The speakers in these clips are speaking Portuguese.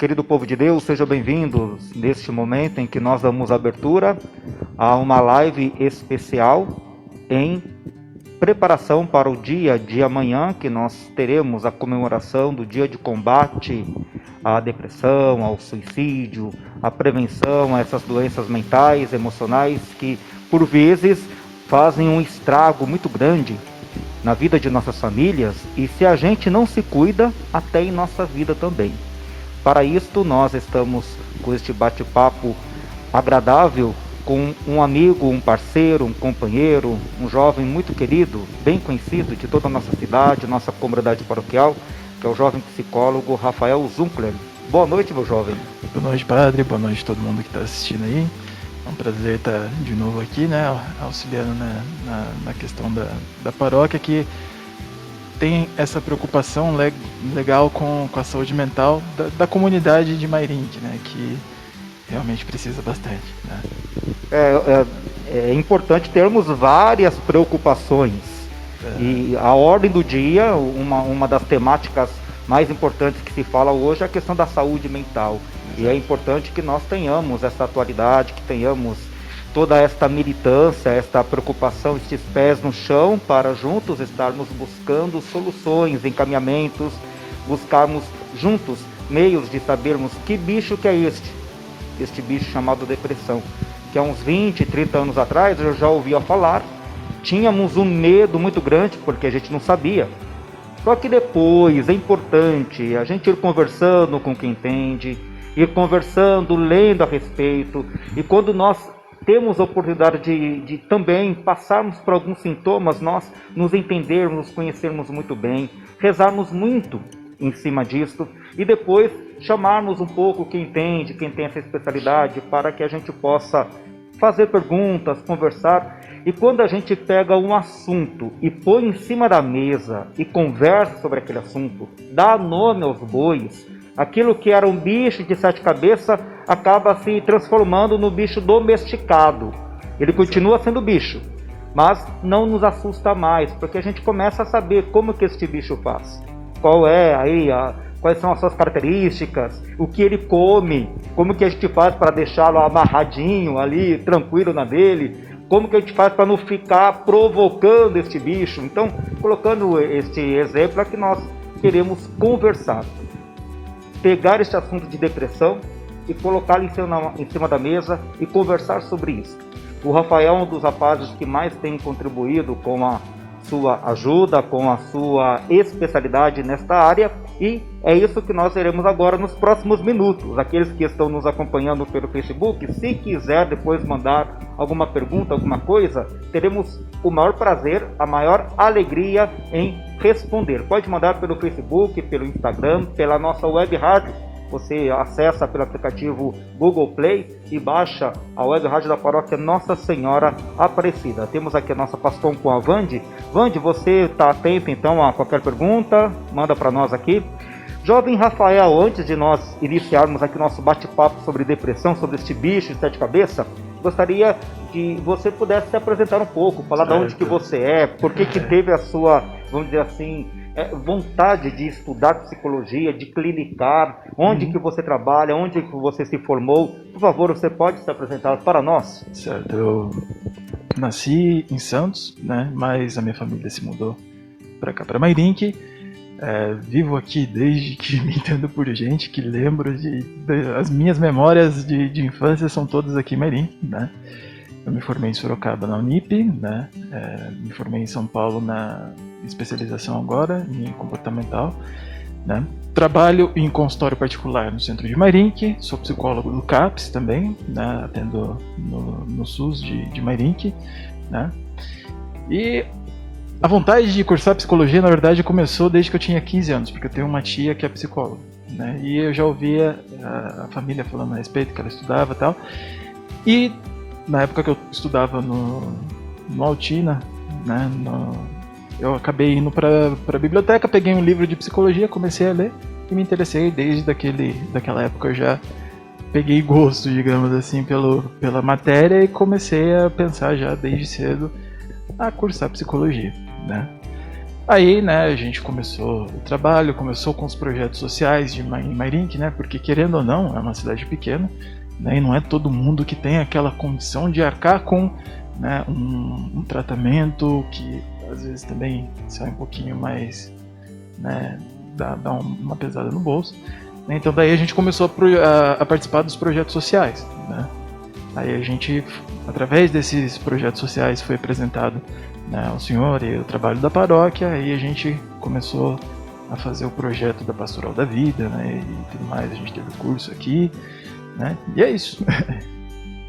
querido povo de Deus, sejam bem-vindos neste momento em que nós damos abertura a uma live especial em preparação para o dia de amanhã, que nós teremos a comemoração do dia de combate à depressão, ao suicídio, à prevenção a essas doenças mentais, emocionais, que por vezes fazem um estrago muito grande na vida de nossas famílias e, se a gente não se cuida, até em nossa vida também. Para isto, nós estamos com este bate-papo agradável com um amigo, um parceiro, um companheiro, um jovem muito querido, bem conhecido de toda a nossa cidade, nossa comunidade paroquial, que é o jovem psicólogo Rafael Zunkler. Boa noite, meu jovem. Boa noite, padre. Boa noite a todo mundo que está assistindo aí. É um prazer estar de novo aqui, né, auxiliando na questão da paróquia, que tem essa preocupação legal com a saúde mental da comunidade de Mairinque, né, que realmente precisa bastante, né. É importante termos várias preocupações. E a ordem do dia, uma das temáticas mais importantes que se fala hoje é a questão da saúde mental. E é importante que nós tenhamos essa atualidade, que tenhamos toda esta militância, esta preocupação, estes pés no chão, para juntos estarmos buscando soluções, encaminhamentos, buscarmos juntos meios de sabermos que bicho que é este bicho chamado depressão, que há uns 20, 30 anos atrás eu já ouvia falar, tínhamos um medo muito grande porque a gente não sabia. Só que depois é importante a gente ir conversando com quem entende, ir conversando, lendo a respeito, e quando nós temos a oportunidade de também passarmos por alguns sintomas, nós nos entendermos, nos conhecermos muito bem, rezarmos muito em cima disso, e depois chamarmos um pouco quem entende, quem tem essa especialidade, para que a gente possa fazer perguntas, conversar. E quando a gente pega um assunto e põe em cima da mesa e conversa sobre aquele assunto, dá nome aos bois, aquilo que era um bicho de 7 cabeças acaba se transformando no bicho domesticado. Ele continua sendo bicho, mas não nos assusta mais, porque a gente começa a saber como que este bicho faz. Quais são as suas características, o que ele come, como que a gente faz para deixá-lo amarradinho ali, tranquilo na dele, como que a gente faz para não ficar provocando este bicho. Então, colocando este exemplo, é que nós queremos conversar, pegar este assunto de depressão e colocá-lo em cima da mesa e conversar sobre isso. O Rafael é um dos rapazes que mais tem contribuído com a sua ajuda, com a sua especialidade nesta área, e é isso que nós veremos agora nos próximos minutos. Aqueles que estão nos acompanhando pelo Facebook, se quiser depois mandar alguma pergunta, alguma coisa, teremos o maior prazer, a maior alegria em responder. Pode mandar pelo Facebook, pelo Instagram, pela nossa web rádio. Você acessa pelo aplicativo Google Play e baixa a web rádio da paróquia Nossa Senhora Aparecida. Temos aqui a nossa pastor com a Vande. Vande, você está atento então a qualquer pergunta? Manda para nós aqui. Jovem Rafael, antes de nós iniciarmos aqui nosso bate-papo sobre depressão, sobre este bicho de 7 cabeças, gostaria que você pudesse se apresentar um pouco, falar de onde que você é, por que teve a sua, vamos dizer assim, vontade de estudar psicologia, de clinicar, onde que você trabalha, onde que você se formou. Por favor, você pode se apresentar para nós? Certo, eu nasci em Santos, né, mas a minha família se mudou para cá, para Mairinque. Vivo aqui desde que me entendo por gente, que lembro as minhas memórias de infância são todas aqui em Mairinque, né. Eu me formei em Sorocaba na Unip, né, me formei em São Paulo na especialização agora em comportamental, né. Trabalho em consultório particular no centro de Mairinque, sou psicólogo do CAPS também, né, atendo no SUS de Mairinque, né. E a vontade de cursar psicologia, na verdade, começou desde que eu tinha 15 anos, porque eu tenho uma tia que é psicóloga, né, e eu já ouvia a família falando a respeito, que ela estudava e tal, e na época que eu estudava no Altina, né, eu acabei indo para a biblioteca, peguei um livro de psicologia, comecei a ler e me interessei. Desde daquela época eu já peguei gosto, digamos assim, pela matéria, e comecei a pensar já desde cedo a cursar psicologia, né. Aí, né, a gente começou o trabalho, começou com os projetos sociais em Mairink, né, porque querendo ou não, é uma cidade pequena, né, e não é todo mundo que tem aquela condição de arcar com, né, um tratamento que às vezes também sai um pouquinho mais, né, dá uma pesada no bolso. Então daí a gente começou a participar dos projetos sociais, né. Aí a gente, através desses projetos sociais, foi apresentado, né, ao senhor e o trabalho da paróquia, aí a gente começou a fazer o projeto da Pastoral da Vida, né, e tudo mais, a gente teve o curso aqui, né, e é isso.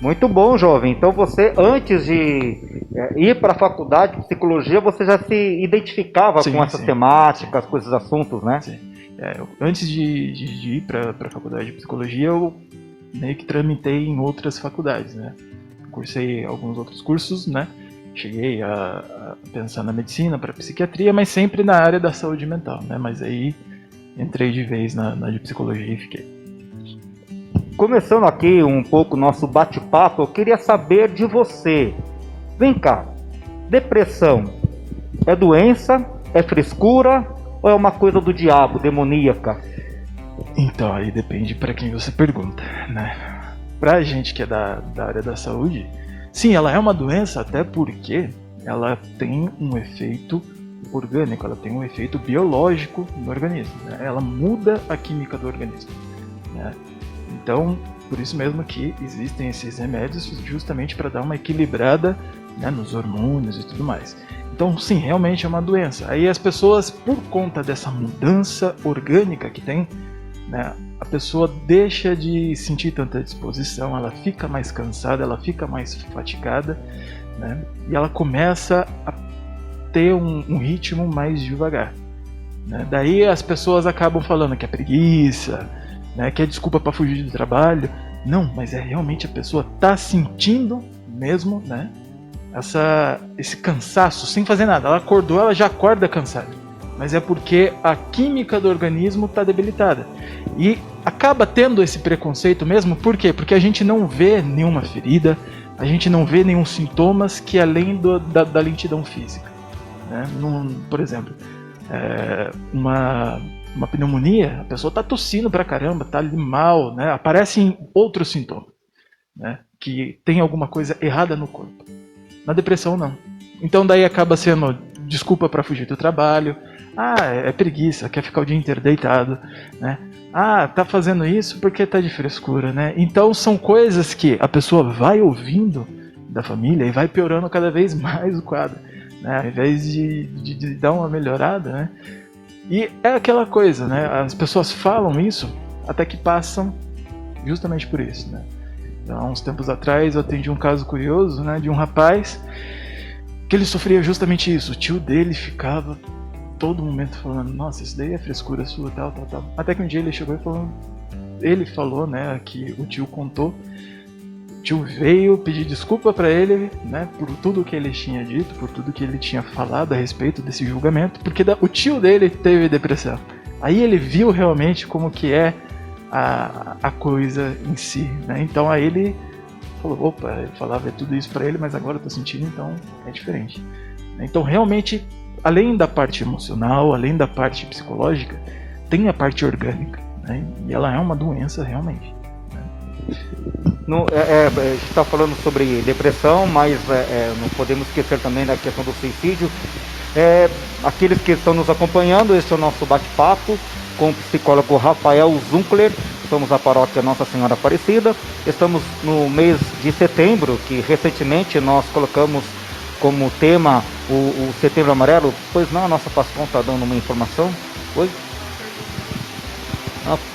Muito bom, jovem. Então você, antes de ir para a faculdade de psicologia, você já se identificava com essas temáticas, com esses assuntos, né? Sim. Antes de ir para a faculdade de psicologia, eu meio que tramitei em outras faculdades, né? Cursei alguns outros cursos, né? Cheguei a pensar na medicina, para psiquiatria, mas sempre na área da saúde mental, né? Mas aí entrei de vez na de psicologia e fiquei. Começando aqui um pouco o nosso bate-papo, eu queria saber de você. Vem cá, depressão é doença, é frescura ou é uma coisa do diabo, demoníaca? Então, aí depende para quem você pergunta, né? Pra gente que é da área da saúde, sim, ela é uma doença até porque ela tem um efeito orgânico, ela tem um efeito biológico no organismo, né? Ela muda a química do organismo, né? Então, por isso mesmo que existem esses remédios justamente para dar uma equilibrada, né, nos hormônios e tudo mais. Então, sim, realmente é uma doença. Aí as pessoas, por conta dessa mudança orgânica que tem, né, a pessoa deixa de sentir tanta disposição, ela fica mais cansada, ela fica mais fatigada, né, e ela começa a ter um ritmo mais devagar, né. Daí as pessoas acabam falando que é preguiça, né, que é desculpa para fugir do trabalho. Não, mas é realmente a pessoa tá sentindo mesmo, né, esse cansaço sem fazer nada. Ela acordou, ela já acorda cansada, mas é porque a química do organismo está debilitada e acaba tendo esse preconceito mesmo. Por quê? Porque a gente não vê nenhuma ferida, a gente não vê nenhum sintomas que além da lentidão física, né? Por exemplo, uma pneumonia, a pessoa está tossindo pra caramba, está ali mal, né? Aparecem outros sintomas, né, que tem alguma coisa errada no corpo. Na depressão, não. Então daí acaba sendo desculpa para fugir do trabalho. É preguiça, quer ficar o dia inteiro deitado, né? Tá fazendo isso porque tá de frescura, né? Então são coisas que a pessoa vai ouvindo da família e vai piorando cada vez mais o quadro, né? Ao invés de dar uma melhorada, né? E é aquela coisa, né? As pessoas falam isso até que passam justamente por isso, né? Então, há uns tempos atrás eu atendi um caso curioso, né, de um rapaz que ele sofria justamente isso. O tio dele ficava todo momento falando: nossa, isso daí é frescura sua, tal. Até que um dia ele chegou e ele falou, né, que o tio contou. O tio veio pedir desculpa para ele, né, por tudo que ele tinha dito, por tudo que ele tinha falado a respeito desse julgamento, porque o tio dele teve depressão. Aí ele viu realmente como que é a coisa em si, né? Então aí ele falou: opa, ele falava tudo isso para ele, mas agora eu tô sentindo, então é diferente. Então realmente, além da parte emocional, além da parte psicológica, tem a parte orgânica, né? E ela é uma doença realmente, né? A gente está falando sobre depressão, mas não podemos esquecer também da questão do suicídio. Aqueles que estão nos acompanhando, esse é o nosso bate-papo com o psicólogo Rafael Zunkler. Somos a paróquia Nossa Senhora Aparecida. Estamos no mês de setembro, que recentemente nós colocamos como tema o Setembro Amarelo. Pois não, a nossa pastoral está dando uma informação. Oi?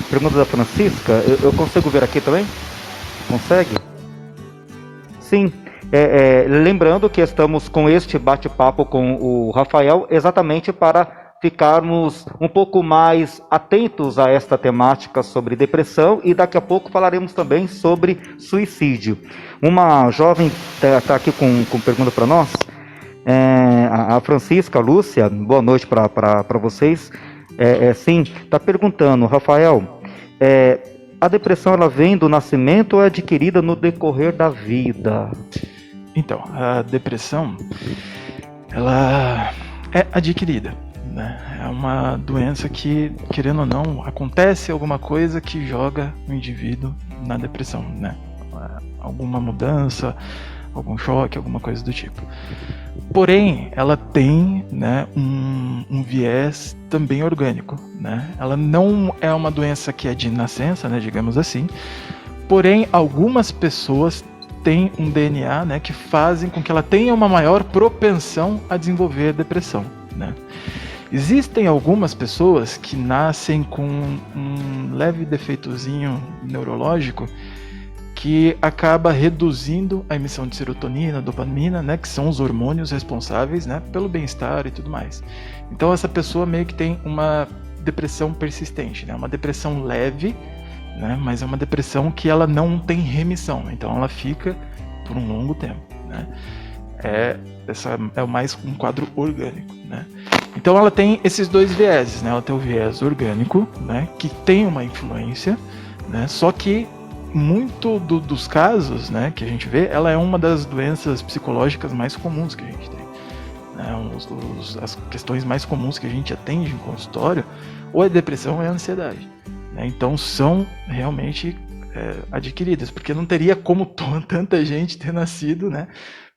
Pergunta da Francisca. Eu consigo ver aqui também? Consegue? Sim. Lembrando que estamos com este bate-papo com o Rafael exatamente para ficarmos um pouco mais atentos a esta temática sobre depressão, e daqui a pouco falaremos também sobre suicídio. Uma jovem está aqui com pergunta para nós, a Francisca Lúcia. Boa noite para vocês. Sim, está perguntando: Rafael, a depressão ela vem do nascimento ou é adquirida no decorrer da vida? Então, a depressão ela é adquirida, né? É uma doença que, querendo ou não, acontece alguma coisa que joga o indivíduo na depressão, né? Alguma mudança, algum choque, alguma coisa do tipo. Porém, ela tem, né, um viés também orgânico, né? Ela não é uma doença que é de nascença, né, digamos assim. Porém, algumas pessoas têm um DNA, né, que fazem com que ela tenha uma maior propensão a desenvolver depressão, né? Existem algumas pessoas que nascem com um leve defeitozinho neurológico que acaba reduzindo a emissão de serotonina, dopamina, né, que são os hormônios responsáveis, né, pelo bem-estar e tudo mais. Então essa pessoa meio que tem uma depressão persistente, né, uma depressão leve, né, mas é uma depressão que ela não tem remissão, então ela fica por um longo tempo, né. Essa é mais um quadro orgânico, né. Então ela tem esses dois vieses, né, ela tem o viés orgânico, né, que tem uma influência, né, só que muito dos casos, né, que a gente vê, ela é uma das doenças psicológicas mais comuns que a gente tem, né, as questões mais comuns que a gente atende em consultório, ou é depressão ou é ansiedade, né, então são realmente adquiridas, porque não teria como tanta gente ter nascido, né,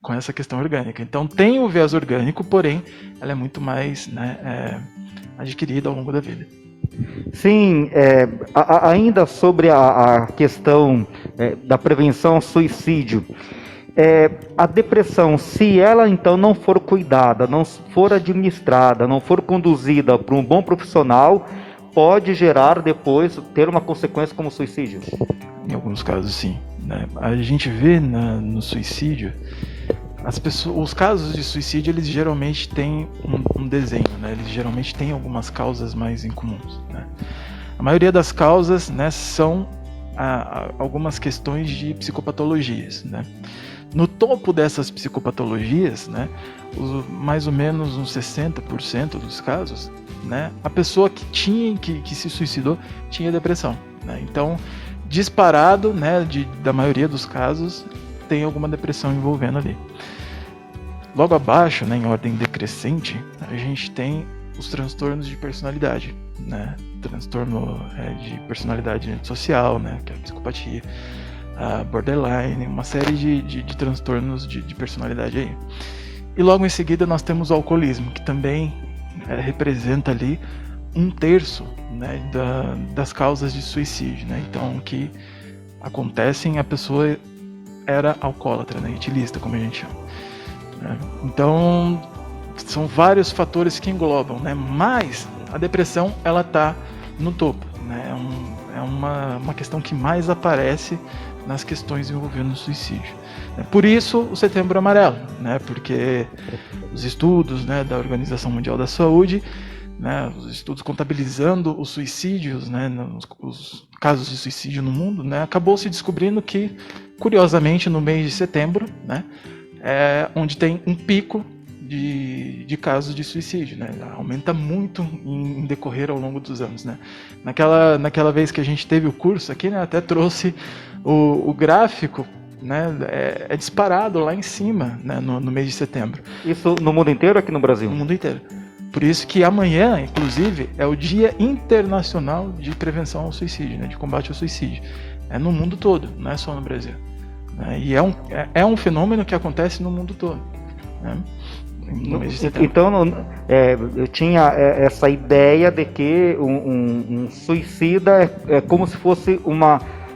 com essa questão orgânica. Então tem o viés orgânico, porém ela é muito mais, né, adquirida ao longo da vida. Sim, ainda sobre a questão da prevenção ao suicídio, a depressão, se ela então não for cuidada, não for administrada, não for conduzida por um bom profissional, pode gerar depois, ter uma consequência como suicídio? Em alguns casos sim, né? A gente vê no suicídio, os casos de suicídio, eles geralmente têm um desenho, né? Eles geralmente têm algumas causas mais incomuns, né? A maioria das causas, né, são algumas questões de psicopatologias, né? No topo dessas psicopatologias, né, mais ou menos uns 60% dos casos, né, a pessoa que se suicidou tinha depressão, né? Então, disparado, né, da maioria dos casos, tem alguma depressão envolvendo ali. Logo abaixo, né, em ordem decrescente, a gente tem os transtornos de personalidade, né? Transtorno de personalidade social, né, que é a psicopatia, a borderline, uma série de transtornos de personalidade aí. E logo em seguida nós temos o alcoolismo, que também representa ali 1/3, né, das causas de suicídio, né? Então, que acontecem, a pessoa era alcoólatra, né, etilista, como a gente chama, né? Então, são vários fatores que englobam, né? Mas a depressão, ela está no topo, né? É uma questão que mais aparece nas questões envolvendo o suicídio. Por isso, o Setembro Amarelo, né? Porque os estudos, né, da Organização Mundial da Saúde, né, os estudos contabilizando os suicídios, né, os casos de suicídio no mundo, né, acabou se descobrindo que, curiosamente, no mês de setembro, né, onde tem um pico de casos de suicídio, né? Aumenta muito em decorrer ao longo dos anos, né? Naquela vez que a gente teve o curso aqui, né, até trouxe o gráfico, né, é disparado lá em cima, né, no mês de setembro. Isso no mundo inteiro ou aqui no Brasil? No mundo inteiro. Por isso que amanhã, inclusive, é o Dia Internacional de Prevenção ao Suicídio, né, de combate ao suicídio. É no mundo todo, não é só no Brasil, né? E é um fenômeno que acontece no mundo todo, né? Então, eu tinha essa ideia de que um suicida é como se fosse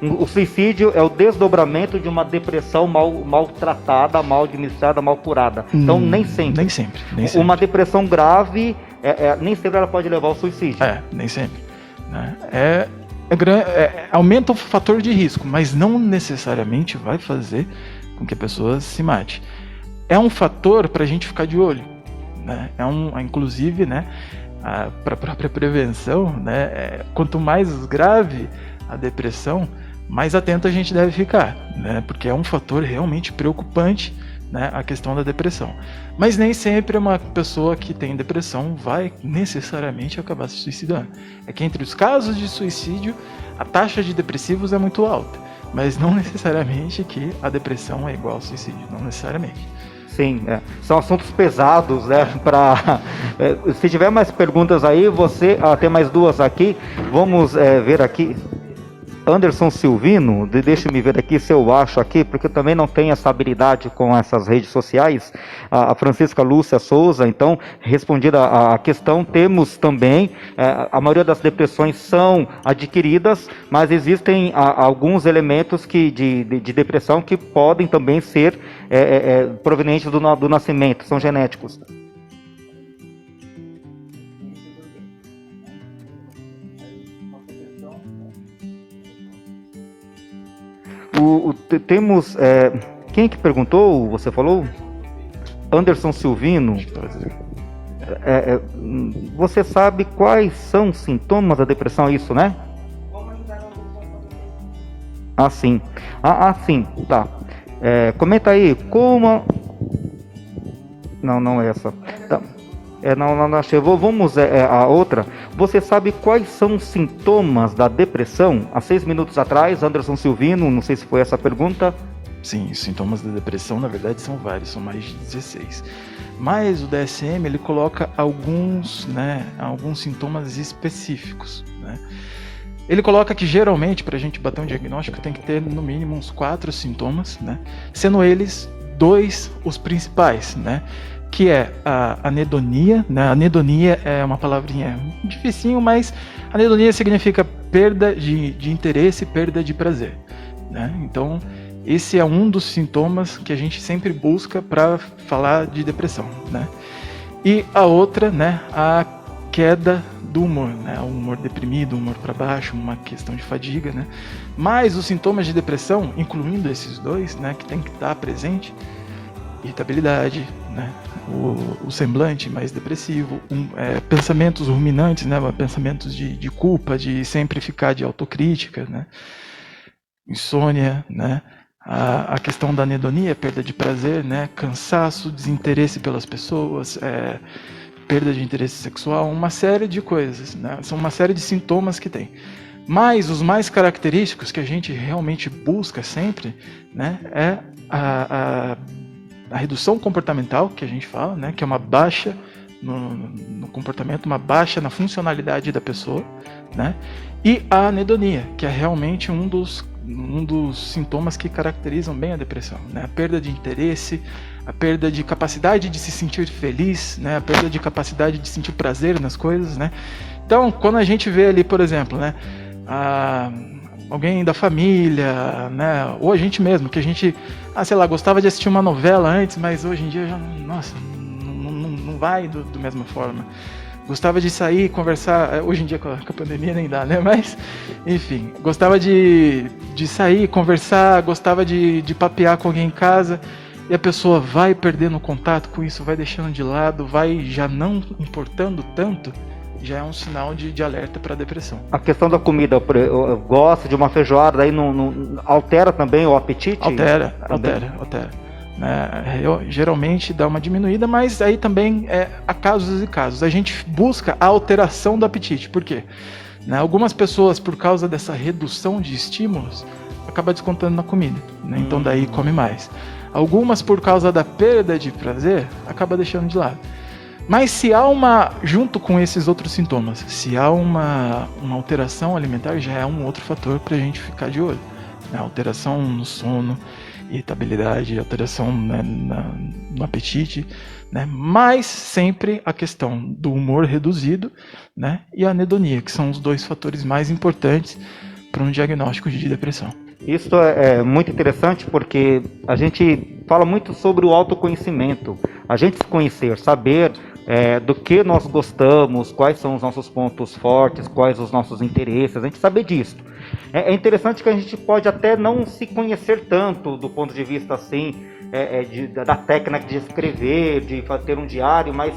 o suicídio é o desdobramento de uma depressão mal tratada, mal administrada, mal curada. Então, nem sempre. Nem sempre. Uma depressão grave, nem sempre ela pode levar ao suicídio. Nem sempre, né? Aumenta o fator de risco, mas não necessariamente vai fazer com que a pessoa se mate. É um fator para a gente ficar de olho, né? Inclusive, né, para a própria prevenção, né, quanto mais grave a depressão, mais atento a gente deve ficar, né, porque é um fator realmente preocupante, né, a questão da depressão. Mas nem sempre uma pessoa que tem depressão vai necessariamente acabar se suicidando. É que entre os casos de suicídio, a taxa de depressivos é muito alta, mas não necessariamente que a depressão é igual ao suicídio, não necessariamente. Sim, são assuntos pesados, né? Se tiver mais perguntas aí, tem mais duas aqui. Vamos ver aqui. Anderson Silvino, deixa-me ver aqui se eu acho aqui, porque eu também não tenho essa habilidade com essas redes sociais. A Francisca Lúcia Souza, então, respondida a questão, temos também, a maioria das depressões são adquiridas, mas existem alguns elementos de depressão que podem também ser provenientes do nascimento, são genéticos. Temos. Quem que perguntou? Você falou? Anderson Silvino. Você sabe quais são os sintomas da depressão? Isso, né? Sim. Sim. Tá. Comenta aí. Como. Não é essa. Tá. Não achei. Vamos a outra. Você sabe quais são os sintomas da depressão? Há 6 minutos atrás, Anderson Silvino, não sei se foi essa a pergunta. Sim, os sintomas da depressão, na verdade, são vários, são mais de 16. Mas o DSM, ele coloca alguns sintomas específicos, né? Ele coloca que, geralmente, para a gente bater um diagnóstico, tem que ter, no mínimo, uns 4 sintomas, né? Sendo eles 2 os principais, né? Que é a anedonia, né? A anedonia é uma palavrinha dificinho, mas anedonia significa perda de interesse, perda de prazer, né? Então, esse é um dos sintomas que a gente sempre busca para falar de depressão, né? E a outra, né, a queda do humor, né? O humor deprimido, o humor para baixo, uma questão de fadiga, né? Mas os sintomas de depressão, incluindo esses 2, né, que tem que estar presente, irritabilidade, né? O semblante mais depressivo, pensamentos ruminantes, né? Pensamentos de culpa, de sempre ficar de autocrítica, né? Insônia, né? A questão da anedonia, perda de prazer, né? Cansaço, desinteresse pelas pessoas, perda de interesse sexual, uma série de coisas, né? São uma série de sintomas que tem. Mas os mais característicos que a gente realmente busca sempre, né, é a redução comportamental, que a gente fala, né, que é uma baixa no comportamento, uma baixa na funcionalidade da pessoa, né, e a anedonia, que é realmente um dos sintomas que caracterizam bem a depressão, né, a perda de interesse, a perda de capacidade de se sentir feliz, né, a perda de capacidade de sentir prazer nas coisas, né. Então, quando a gente vê ali, por exemplo, né, alguém da família, né, ou a gente mesmo, que a gente, sei lá, gostava de assistir uma novela antes, mas hoje em dia já, nossa, não vai da mesma forma. Gostava de sair, conversar, hoje em dia com a pandemia nem dá, né, mas, enfim, gostava de sair, conversar, gostava de papear com alguém em casa, e a pessoa vai perdendo contato com isso, vai deixando de lado, vai já não importando tanto, já é um sinal de alerta para depressão. A questão da comida, eu gosto de uma feijoada, aí não altera também o apetite? Altera. Geralmente dá uma diminuída, mas aí também há casos e casos. A gente busca a alteração do apetite. Por quê? Né, algumas pessoas, por causa dessa redução de estímulos, acabam descontando na comida, né? Então daí come mais. Algumas, por causa da perda de prazer, acabam deixando de lado. Mas se há junto com esses outros sintomas, se há uma alteração alimentar, já é um outro fator para a gente ficar de olho. Né? Alteração no sono, irritabilidade, alteração, né, no apetite, né? Mas sempre a questão do humor reduzido, né, e a anedonia, que são os 2 fatores mais importantes para um diagnóstico de depressão. Isso é muito interessante porque a gente fala muito sobre o autoconhecimento, a gente se conhecer, saber do que nós gostamos, quais são os nossos pontos fortes, quais os nossos interesses, a gente saber disso. É interessante que a gente pode até não se conhecer tanto do ponto de vista assim, da técnica de escrever, de ter um diário, mas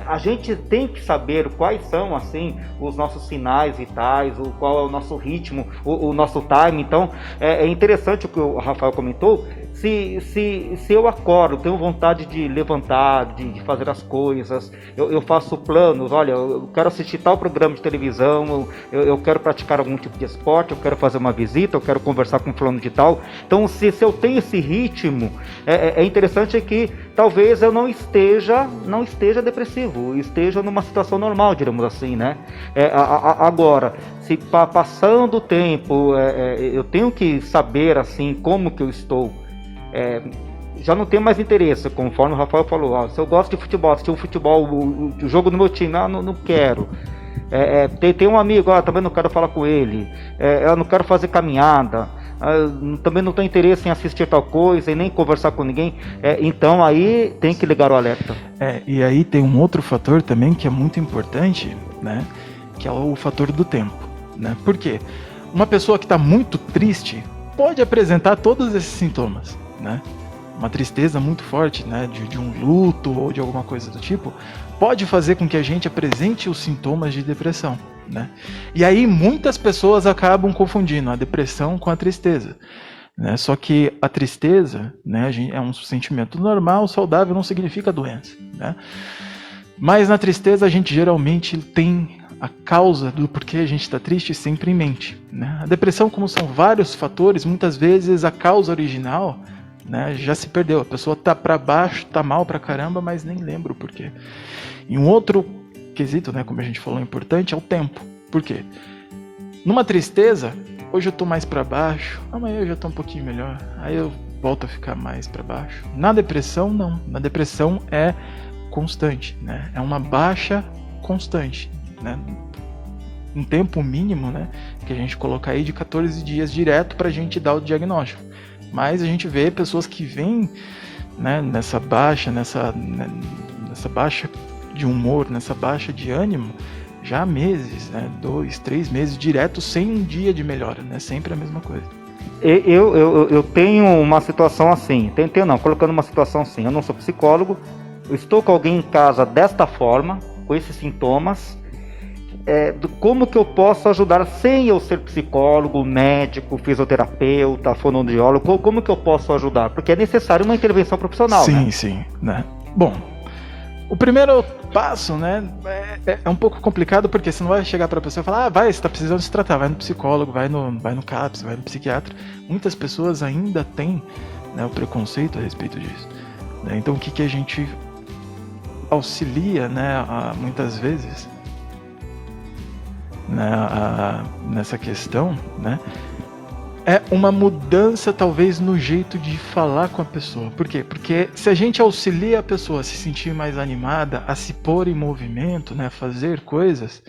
A gente tem que saber quais são, assim, os nossos sinais vitais, qual é o nosso ritmo, o nosso time. Então, é interessante o que o Rafael comentou. Se eu acordo, tenho vontade de levantar, de fazer as coisas, eu faço planos, olha, eu quero assistir tal programa de televisão, eu quero praticar algum tipo de esporte, eu quero fazer uma visita, eu quero conversar com fulano de tal. Então, se eu tenho esse ritmo, é interessante que talvez eu não esteja depressivo, esteja numa situação normal, diremos assim, né? Agora, se passando o tempo, eu tenho que saber, assim, como que eu estou. Já não tenho mais interesse, conforme o Rafael falou. Se eu gosto de futebol, assistir o futebol, o jogo do meu time, não quero. Tem um amigo, também não quero falar com ele. Eu não quero fazer caminhada. Também não tenho interesse em assistir tal coisa e nem conversar com ninguém. Então aí tem que ligar o alerta. E aí tem um outro fator também que é muito importante, né? Que é o fator do tempo, né? Por quê? Uma pessoa que está muito triste pode apresentar todos esses sintomas, né? Uma tristeza muito forte, né, de um luto ou de alguma coisa do tipo, pode fazer com que a gente apresente os sintomas de depressão, né? E aí muitas pessoas acabam confundindo a depressão com a tristeza, né? Só que a tristeza, né, é um sentimento normal, saudável, não significa doença, né? Mas na tristeza a gente geralmente tem a causa do porquê a gente está triste sempre em mente, né? A depressão, como são vários fatores, muitas vezes a causa original, né, já se perdeu. A pessoa tá para baixo, tá mal pra caramba, mas nem lembra o porquê. E um outro quesito, né, como a gente falou, importante, é o tempo. Por quê? Numa tristeza, hoje eu tô mais para baixo, amanhã eu já tô um pouquinho melhor, aí eu volto a ficar mais para baixo. Na depressão, não. Na depressão é constante, né? É uma baixa constante, né? Um tempo mínimo, né, que a gente coloca aí de 14 dias direto pra gente dar o diagnóstico. Mas a gente vê pessoas que vêm, né, nessa baixa de humor, nessa baixa de ânimo, já há meses, né, 2, 3 meses direto, sem um dia de melhora, né, sempre a mesma coisa. Eu tenho uma situação assim, colocando uma situação assim, eu não sou psicólogo, eu estou com alguém em casa desta forma, com esses sintomas, como que eu posso ajudar sem eu ser psicólogo, médico, fisioterapeuta, fonoaudiólogo, como que eu posso ajudar? Porque é necessário uma intervenção profissional, sim, né? Sim, né? Bom, o primeiro passo, né, é um pouco complicado, porque você não vai chegar para a pessoa e falar, você está precisando se tratar, vai no psicólogo, vai no CAPS, vai no psiquiatra. Muitas pessoas ainda têm, né, o preconceito a respeito disso, né? Então o que a gente auxilia, né, muitas vezes, né, nessa questão, né, é uma mudança talvez no jeito de falar com a pessoa. Por quê? Porque se a gente auxilia a pessoa a se sentir mais animada, a se pôr em movimento, né, fazer coisas,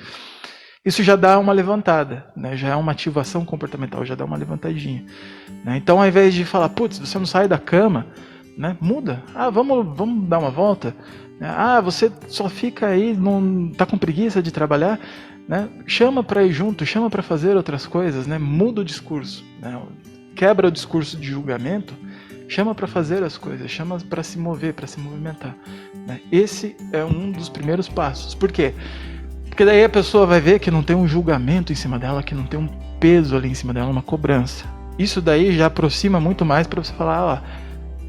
isso já dá uma levantada, né, já é uma ativação comportamental, já dá uma levantadinha, né? Então ao invés de falar, putz, você não sai da cama, né, muda, vamos dar uma volta, você só fica aí, não tá com preguiça de trabalhar, né? Chama para ir junto, chama para fazer outras coisas, né? Muda o discurso, né? Quebra o discurso de julgamento, chama para fazer as coisas, chama para se mover, para se movimentar, né? Esse é um dos primeiros passos. Por quê? Porque daí a pessoa vai ver que não tem um julgamento em cima dela, que não tem um peso ali em cima dela, uma cobrança. Isso daí já aproxima muito mais para você falar,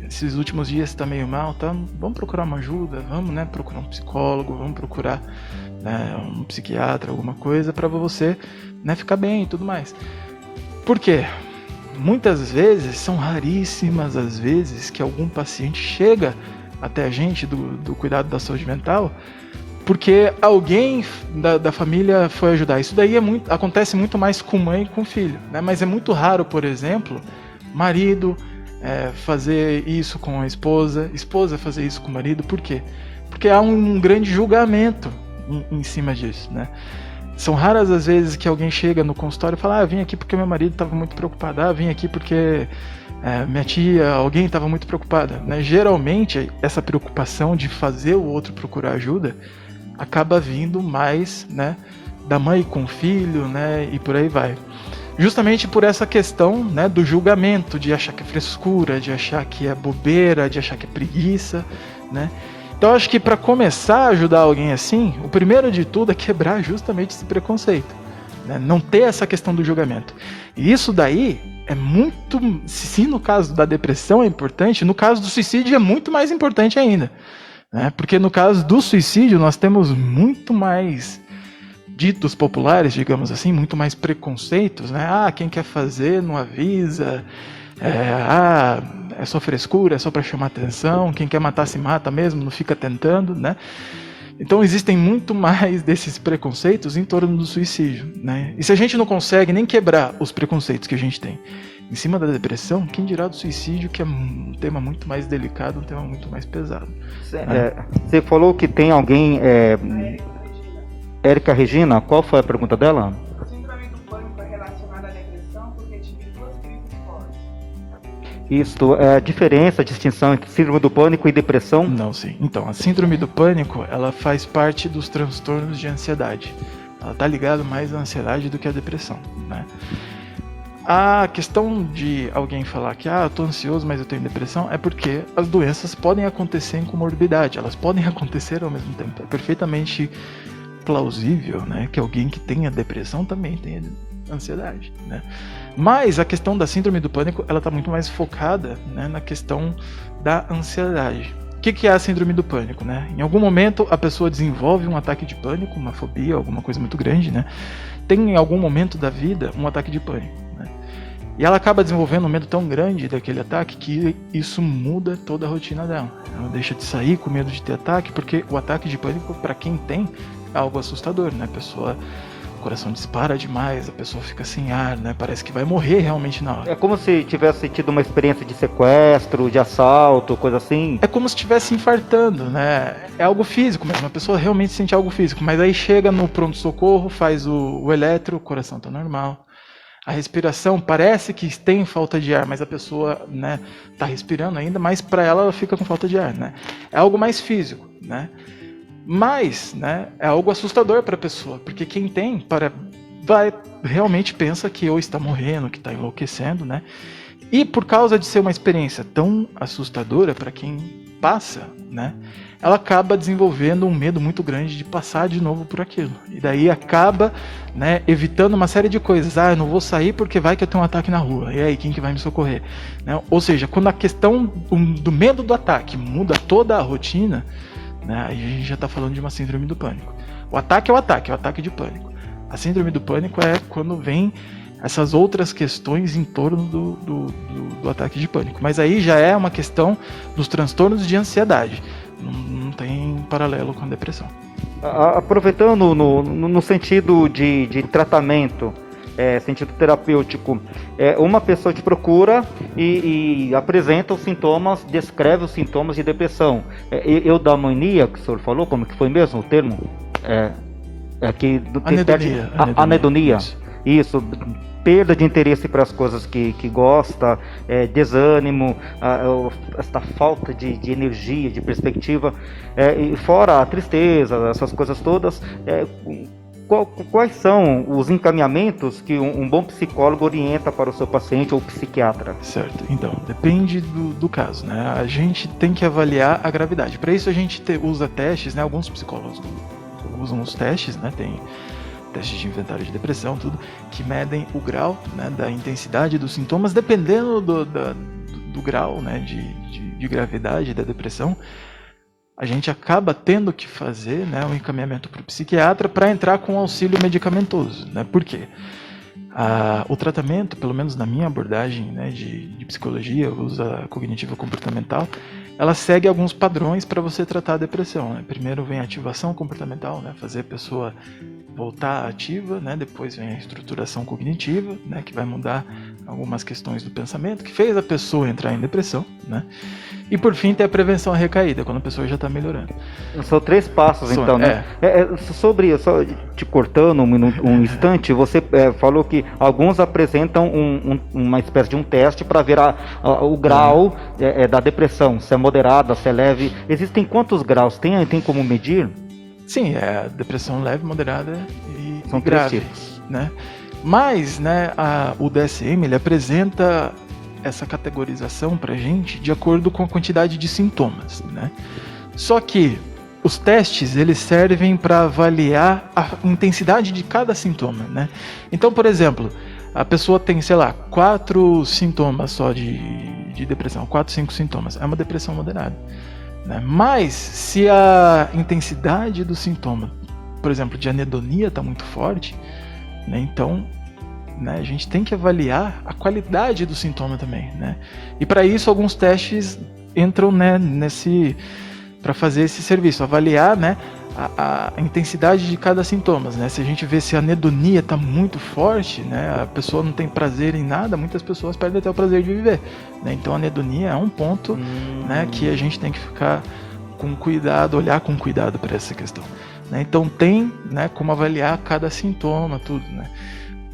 esses últimos dias você tá meio mal, tá? Vamos procurar uma ajuda, vamos, né, procurar um psicólogo, vamos procurar, né, um psiquiatra, alguma coisa para você, né, ficar bem e tudo mais. Por quê? Muitas vezes, são raríssimas as vezes que algum paciente chega até a gente do cuidado da saúde mental porque alguém da família foi ajudar. Isso daí acontece muito mais com mãe e com filho, né? Mas é muito raro, por exemplo, marido fazer isso com a esposa fazer isso com o marido. Por quê? Porque há um grande julgamento em cima disso, né? São raras as vezes que alguém chega no consultório e fala, vim aqui porque meu marido estava muito preocupado, vim aqui porque minha tia, alguém estava muito preocupada, né? Geralmente essa preocupação de fazer o outro procurar ajuda acaba vindo mais, né, da mãe com o filho, né, e por aí vai. Justamente por essa questão, né, do julgamento, de achar que é frescura, de achar que é bobeira, de achar que é preguiça, né? Então acho que para começar a ajudar alguém assim, o primeiro de tudo é quebrar justamente esse preconceito, né? Não ter essa questão do julgamento. E isso daí é muito, se no caso da depressão é importante, no caso do suicídio é muito mais importante ainda, né? Porque no caso do suicídio nós temos muito mais ditos populares, digamos assim, muito mais preconceitos, né? Quem quer fazer não avisa, é só frescura, é só para chamar atenção, quem quer matar se mata mesmo, não fica tentando, né? Então existem muito mais desses preconceitos em torno do suicídio, né? E se a gente não consegue nem quebrar os preconceitos que a gente tem em cima da depressão, quem dirá do suicídio, que é um tema muito mais delicado, um tema muito mais pesado. Você falou que tem alguém... Érica Regina, qual foi a pergunta dela? A síndrome do pânico é relacionada à depressão porque tive 2 crises fortes. Isso, a diferença, a distinção entre síndrome do pânico e depressão? Não, sim. Então, a síndrome do pânico, ela faz parte dos transtornos de ansiedade. Ela está ligada mais à ansiedade do que à depressão, né? A questão de alguém falar que eu tô ansioso, mas eu tenho depressão, é porque as doenças podem acontecer em comorbidade, elas podem acontecer ao mesmo tempo. É perfeitamente plausível, né, que alguém que tenha depressão também tenha ansiedade, né? Mas a questão da síndrome do pânico, ela está muito mais focada, né, na questão da ansiedade. O que é a síndrome do pânico, né? Em algum momento a pessoa desenvolve um ataque de pânico, uma fobia, alguma coisa muito grande, né? Tem em algum momento da vida um ataque de pânico, né? E ela acaba desenvolvendo um medo tão grande daquele ataque que isso muda toda a rotina dela. Ela deixa de sair com medo de ter ataque, porque o ataque de pânico, para quem tem, é algo assustador, né? A pessoa, o coração dispara demais, a pessoa fica sem ar, né? Parece que vai morrer realmente na hora. É como se tivesse tido uma experiência de sequestro, de assalto, coisa assim. É como se estivesse infartando, né? É algo físico mesmo, a pessoa realmente sente algo físico, mas aí chega no pronto-socorro, faz o eletro, o coração tá normal. A respiração parece que tem falta de ar, mas a pessoa, né, tá respirando ainda, mas para ela fica com falta de ar, né? É algo mais físico, né? Mas, né, é algo assustador para a pessoa, porque quem tem realmente pensa que ou está morrendo, que está enlouquecendo, né? E por causa de ser uma experiência tão assustadora para quem passa, né, ela acaba desenvolvendo um medo muito grande de passar de novo por aquilo. E daí acaba, né, evitando uma série de coisas. Eu não vou sair porque vai que eu tenho um ataque na rua. E aí, quem que vai me socorrer? Né? Ou seja, quando a questão do medo do ataque muda toda a rotina, né, aí a gente já está falando de uma síndrome do pânico. O ataque é o ataque de pânico. A síndrome do pânico é quando vem essas outras questões em torno do ataque de pânico. Mas aí já é uma questão dos transtornos de ansiedade. Não tem paralelo com a depressão. Aproveitando no sentido de tratamento, sentido terapêutico, uma pessoa te procura e apresenta os sintomas, descreve os sintomas de depressão. Eudaimonia, que o senhor falou, como que foi mesmo o termo? Anedonia. Isso, perda de interesse para as coisas que gosta, desânimo, esta falta de energia, de perspectiva, e fora a tristeza, essas coisas todas. Quais são os encaminhamentos que um bom psicólogo orienta para o seu paciente ou psiquiatra? Certo, então, depende do caso, né? A gente tem que avaliar a gravidade. Para isso a gente usa testes, né? Alguns psicólogos usam os testes, né? Tem testes de inventário de depressão, tudo, que medem o grau, né, da intensidade dos sintomas, dependendo do grau, né, de gravidade da depressão. A gente acaba tendo que fazer, né, um encaminhamento para o psiquiatra para entrar com auxílio medicamentoso, né? Por quê? O tratamento, pelo menos na minha abordagem, né, de psicologia, usa cognitiva comportamental, ela segue alguns padrões para você tratar a depressão, né? Primeiro vem a ativação comportamental, né, fazer a pessoa voltar ativa, né? Depois vem a estruturação cognitiva, né, que vai mudar algumas questões do pensamento, que fez a pessoa entrar em depressão, né? E por fim tem a prevenção à recaída, quando a pessoa já está melhorando. São 3 passos, então, né? Sobre, só te cortando um instante, você falou que alguns apresentam uma espécie de um teste para ver o grau da depressão, se é moderada, se é leve. Existem quantos graus? Tem como medir? Sim, depressão leve, moderada e São grave, 3 tipos, né? Mas, né, o DSM ele apresenta essa categorização pra gente de acordo com a quantidade de sintomas, né? Só que os testes, eles servem para avaliar a intensidade de cada sintoma, né? Então, por exemplo, a pessoa tem, sei lá, 4 sintomas só de depressão, 4, 5 sintomas. É uma depressão moderada, né? Mas, se a intensidade do sintoma, por exemplo, de anedonia está muito forte, né? Então, né, a gente tem que avaliar a qualidade do sintoma também, né? E para isso, alguns testes entram, né, para fazer esse serviço, avaliar, né, a intensidade de cada sintoma, né? Se a gente vê se a anedonia está muito forte, né, a pessoa não tem prazer em nada, muitas pessoas perdem até o prazer de viver, né? Então a anedonia é um ponto, né, que a gente tem que ficar com cuidado, olhar com cuidado para essa questão, né? Então tem, né, como avaliar cada sintoma, tudo, né?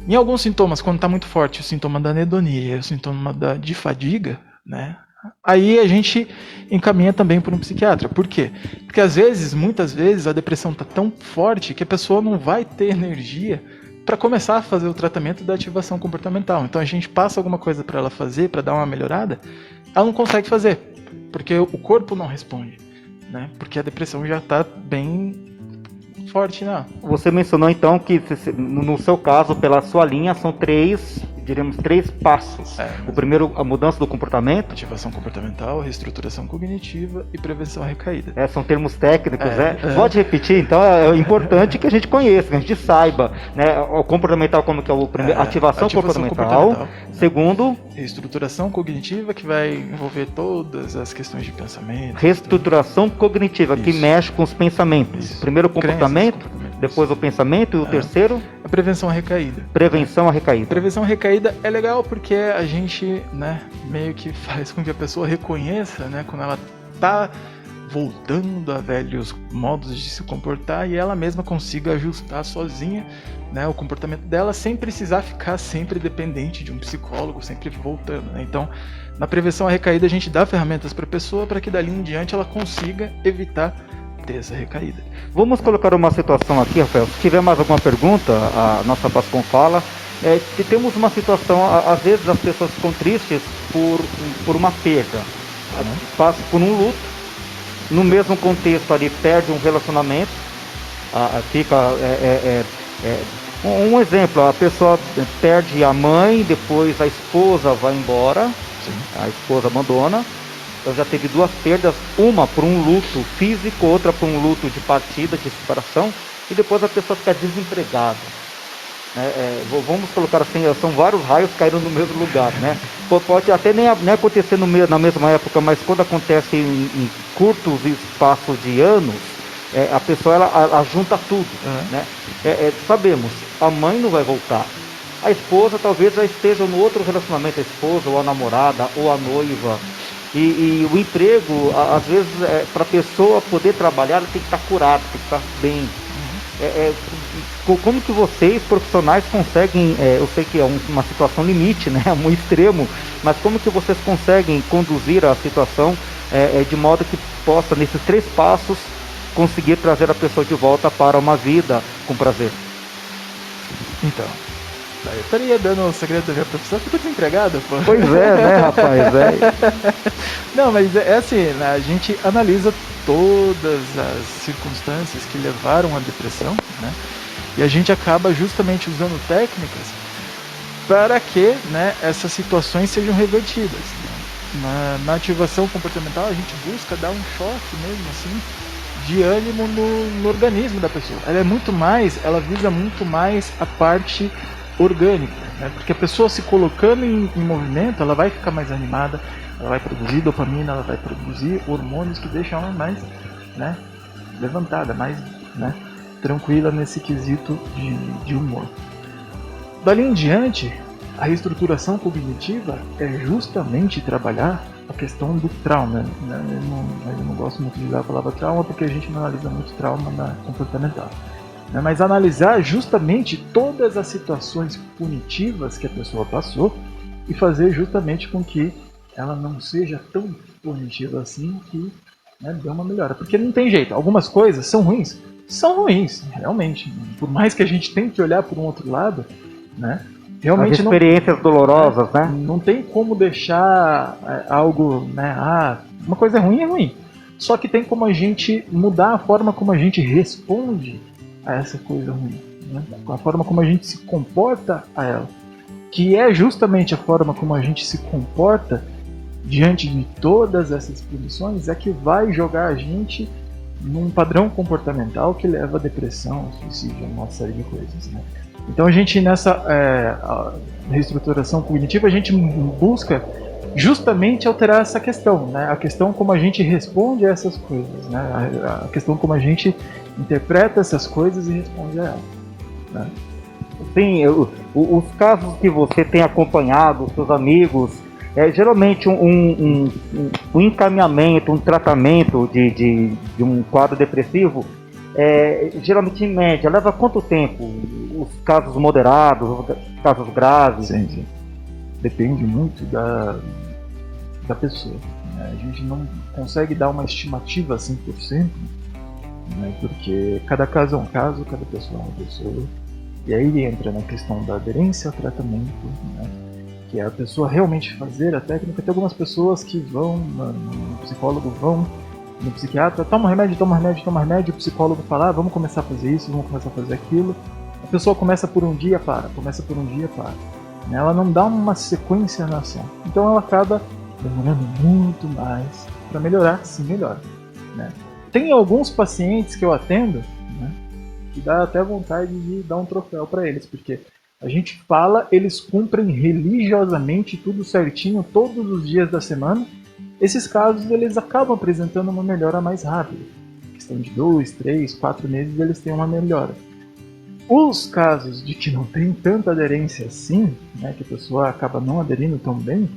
Em alguns sintomas, quando está muito forte o sintoma da anedonia e o sintoma de fadiga, né, aí a gente encaminha também para um psiquiatra. Por quê? Porque às vezes, muitas vezes, a depressão está tão forte que a pessoa não vai ter energia para começar a fazer o tratamento da ativação comportamental. Então a gente passa alguma coisa para ela fazer, para dar uma melhorada, ela não consegue fazer, porque o corpo não responde, né? Porque a depressão já está bem forte, não. Você mencionou então que no seu caso, pela sua linha, são diríamos três passos. O primeiro, a mudança do comportamento. Ativação comportamental, reestruturação cognitiva e prevenção à recaída. São termos técnicos, Pode repetir, então, é importante que a gente conheça, que a gente saiba, né? O comportamental, como que é o primeiro? Ativação comportamental. Segundo, reestruturação cognitiva, que vai envolver todas as questões de pensamento. Reestruturação cognitiva, que mexe com os pensamentos. Isso. Primeiro o comportamento, depois o pensamento e o terceiro? A prevenção à recaída. Prevenção à recaída. Prevenção à recaída é legal porque a gente, né, meio que faz com que a pessoa reconheça, né, quando ela tá voltando a velhos modos de se comportar e ela mesma consiga ajustar sozinha, né, o comportamento dela sem precisar ficar sempre dependente de um psicólogo, sempre voltando, né? Então, na prevenção à recaída a gente dá ferramentas para a pessoa para que dali em diante ela consiga evitar ter essa recaída. Vamos colocar uma situação aqui, Rafael. Se tiver mais alguma pergunta, a nossa Pascom fala. Que temos uma situação, às vezes as pessoas ficam tristes por uma perda, passam por um luto, no mesmo contexto ali perde um relacionamento, fica um exemplo, a pessoa perde a mãe, depois a esposa vai embora. Sim. A esposa abandona. Eu já teve 2 perdas, uma por um luto físico, outra por um luto de partida, de separação, e depois a pessoa fica desempregada. Vamos colocar assim, são vários raios caindo no mesmo lugar, né? Pode até nem acontecer na mesma época, mas quando acontece em curtos espaços de anos, a pessoa ela junta tudo, né? Sabemos, a mãe não vai voltar, a esposa talvez já esteja no outro relacionamento, a esposa ou a namorada ou a noiva, e o emprego, às vezes, para a pessoa poder trabalhar, ela tem que estar curada, tem que estar bem. Como que vocês, profissionais, conseguem, eu sei que é uma situação limite, né, um extremo, mas como que vocês conseguem conduzir a situação de modo que possa, nesses 3 passos, conseguir trazer a pessoa de volta para uma vida com prazer? Então, eu estaria dando o segredo da minha profissão, fico desempregado, pô. Pois é, né, rapaz? Não, mas é assim, né, a gente analisa todas as circunstâncias que levaram à depressão, né? E a gente acaba justamente usando técnicas para que, né, essas situações sejam revertidas, né? Na ativação comportamental a gente busca dar um choque mesmo assim de ânimo no organismo da pessoa. Ela visa muito mais a parte orgânica, né? Porque a pessoa se colocando em movimento, ela vai ficar mais animada, ela vai produzir dopamina, ela vai produzir hormônios que deixam ela mais, né, levantada, mais, né, tranquila nesse quesito de humor. Dali em diante, a reestruturação cognitiva é justamente trabalhar a questão do trauma, né? Eu não gosto muito de usar a palavra trauma porque a gente não analisa muito trauma na comportamental, né? Mas analisar justamente todas as situações punitivas que a pessoa passou e fazer justamente com que ela não seja tão punitiva assim, que, né, dê uma melhora. Porque não tem jeito, algumas coisas são ruins, realmente. Por mais que a gente tente olhar por um outro lado, né, realmente as experiências dolorosas, né? Não tem como deixar algo, né, uma coisa ruim é ruim. Só que tem como a gente mudar a forma como a gente responde a essa coisa ruim, né? A forma como a gente se comporta a ela, que é justamente a forma como a gente se comporta diante de todas essas punições, é que vai jogar a gente num padrão comportamental que leva a depressão, suicídio, uma série de coisas, né? Então a gente nessa reestruturação cognitiva, a gente busca justamente alterar essa questão, né? A questão como a gente responde a essas coisas, né? A questão como a gente interpreta essas coisas e responde a elas, né? Sim, os casos que você tem acompanhado, os seus amigos, geralmente um encaminhamento, um tratamento de um quadro depressivo, geralmente em média, leva quanto tempo? Os casos moderados, os casos graves? Sim. Depende muito da pessoa, né? A gente não consegue dar uma estimativa 100%, né? Porque cada caso é um caso, cada pessoa é uma pessoa. E aí entra na questão da aderência ao tratamento, né? Que é a pessoa realmente fazer a técnica. Tem algumas pessoas que vão no psicólogo, vão no psiquiatra, toma remédio, o psicólogo fala, vamos começar a fazer isso, vamos começar a fazer aquilo. A pessoa começa por um dia, para. Ela não dá uma sequência na ação. Então ela acaba demorando muito mais para melhorar, se melhora, né? Tem alguns pacientes que eu atendo, né, que dá até vontade de dar um troféu para eles, porque a gente fala, eles cumprem religiosamente tudo certinho todos os dias da semana. Esses casos eles acabam apresentando uma melhora mais rápida. Em questão de 2, 3, 4 meses eles têm uma melhora. Os casos de que não tem tanta aderência assim, né, que a pessoa acaba não aderindo tão bem,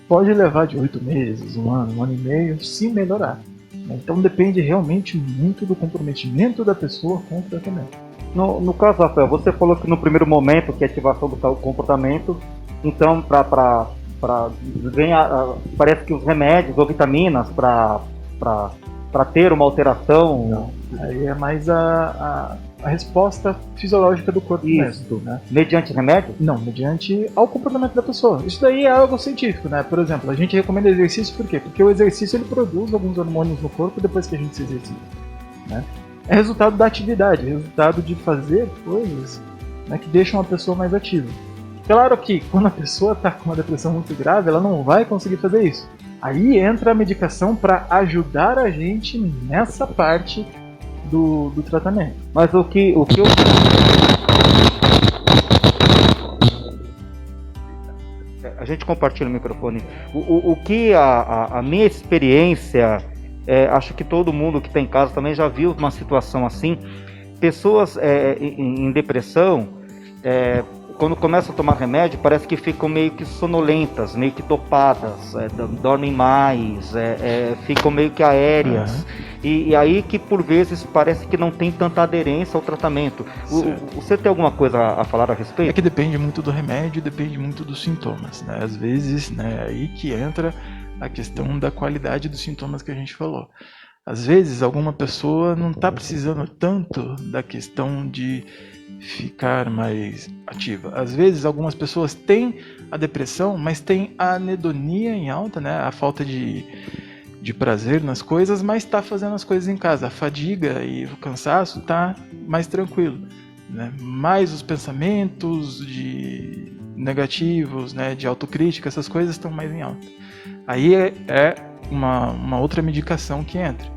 pode levar de 8 meses, um ano e meio, se melhorar. Então depende realmente muito do comprometimento da pessoa com o tratamento. No caso, Rafael, você falou que no primeiro momento, que é a ativação do comportamento, então parece que os remédios ou vitaminas para ter uma alteração. Não, aí é mais a resposta fisiológica do corpo mesmo, né? Mediante remédio? Não, mediante ao comportamento da pessoa. Isso daí é algo científico, né? Por exemplo, a gente recomenda exercício por quê? Porque o exercício ele produz alguns hormônios no corpo depois que a gente se exercita, né? É resultado da atividade, é resultado de fazer coisas, né, que deixam a pessoa mais ativa. Claro que quando a pessoa está com uma depressão muito grave, ela não vai conseguir fazer isso. Aí entra a medicação para ajudar a gente nessa parte do tratamento. Mas o que eu... A gente compartilha o microfone. O que a minha experiência, acho que todo mundo que está em casa também já viu uma situação assim. Pessoas em depressão, quando começam a tomar remédio, parece que ficam meio que sonolentas, meio que dopadas, dormem mais, ficam meio que aéreas. E aí que por vezes parece que não tem tanta aderência ao tratamento. Você tem alguma coisa a falar a respeito? É que depende muito do remédio, depende muito dos sintomas, né? Às vezes, né, aí que entra a questão da qualidade dos sintomas que a gente falou. Às vezes alguma pessoa não está precisando tanto da questão de ficar mais ativa. Às vezes algumas pessoas têm a depressão, mas têm a anedonia em alta, né? A falta de prazer nas coisas, mas está fazendo as coisas em casa. A fadiga e o cansaço está mais tranquilo, né? Mas os pensamentos negativos, né, de autocrítica, essas coisas estão mais em alta. Aí é uma outra medicação que entra,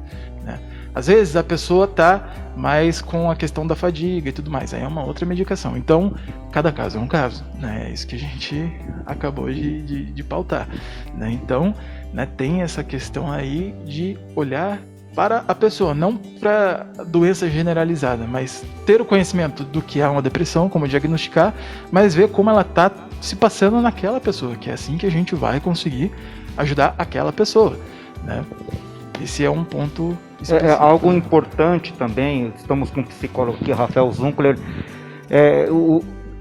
né? Às vezes a pessoa está mais com a questão da fadiga e tudo mais, aí é uma outra medicação. Então, cada caso é um caso, né? É isso que a gente acabou de pautar, né? Então, né, tem essa questão aí de olhar para a pessoa, não para doença generalizada, mas ter o conhecimento do que é uma depressão, como diagnosticar, mas ver como ela está se passando naquela pessoa, que é assim que a gente vai conseguir ajudar aquela pessoa, né? Esse é um ponto específico. Algo importante também, estamos com um psicólogo aqui, Rafael Zunkler.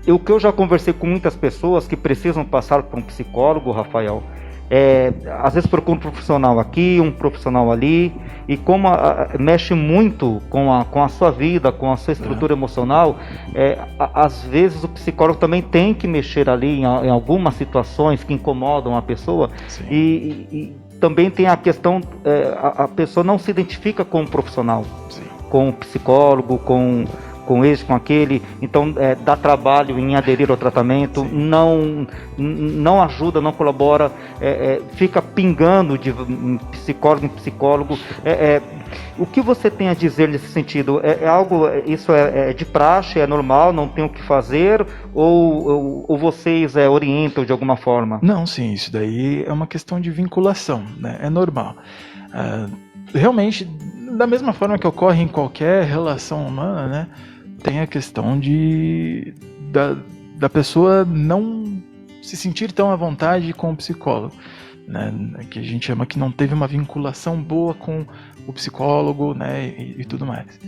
O que eu já conversei com muitas pessoas que precisam passar por um psicólogo, Rafael, às vezes procura um profissional aqui, um profissional ali, e como mexe muito com a sua vida, com a sua estrutura emocional, às vezes o psicólogo também tem que mexer ali em algumas situações que incomodam a pessoa. também tem a questão, a pessoa não se identifica com o profissional, Sim. com o psicólogo, com esse, com aquele, então dá trabalho em aderir ao tratamento, não ajuda, não colabora, fica pingando de psicólogo em psicólogo. O que você tem a dizer nesse sentido? Isso é de praxe, é normal, não tem o que fazer, ou vocês orientam de alguma forma? Não, sim, isso daí é uma questão de vinculação, né? É normal. Realmente, da mesma forma que ocorre em qualquer relação humana, né? Tem a questão da pessoa não se sentir tão à vontade com o psicólogo, né? Que a gente chama que não teve uma vinculação boa com o psicólogo, né? E tudo mais.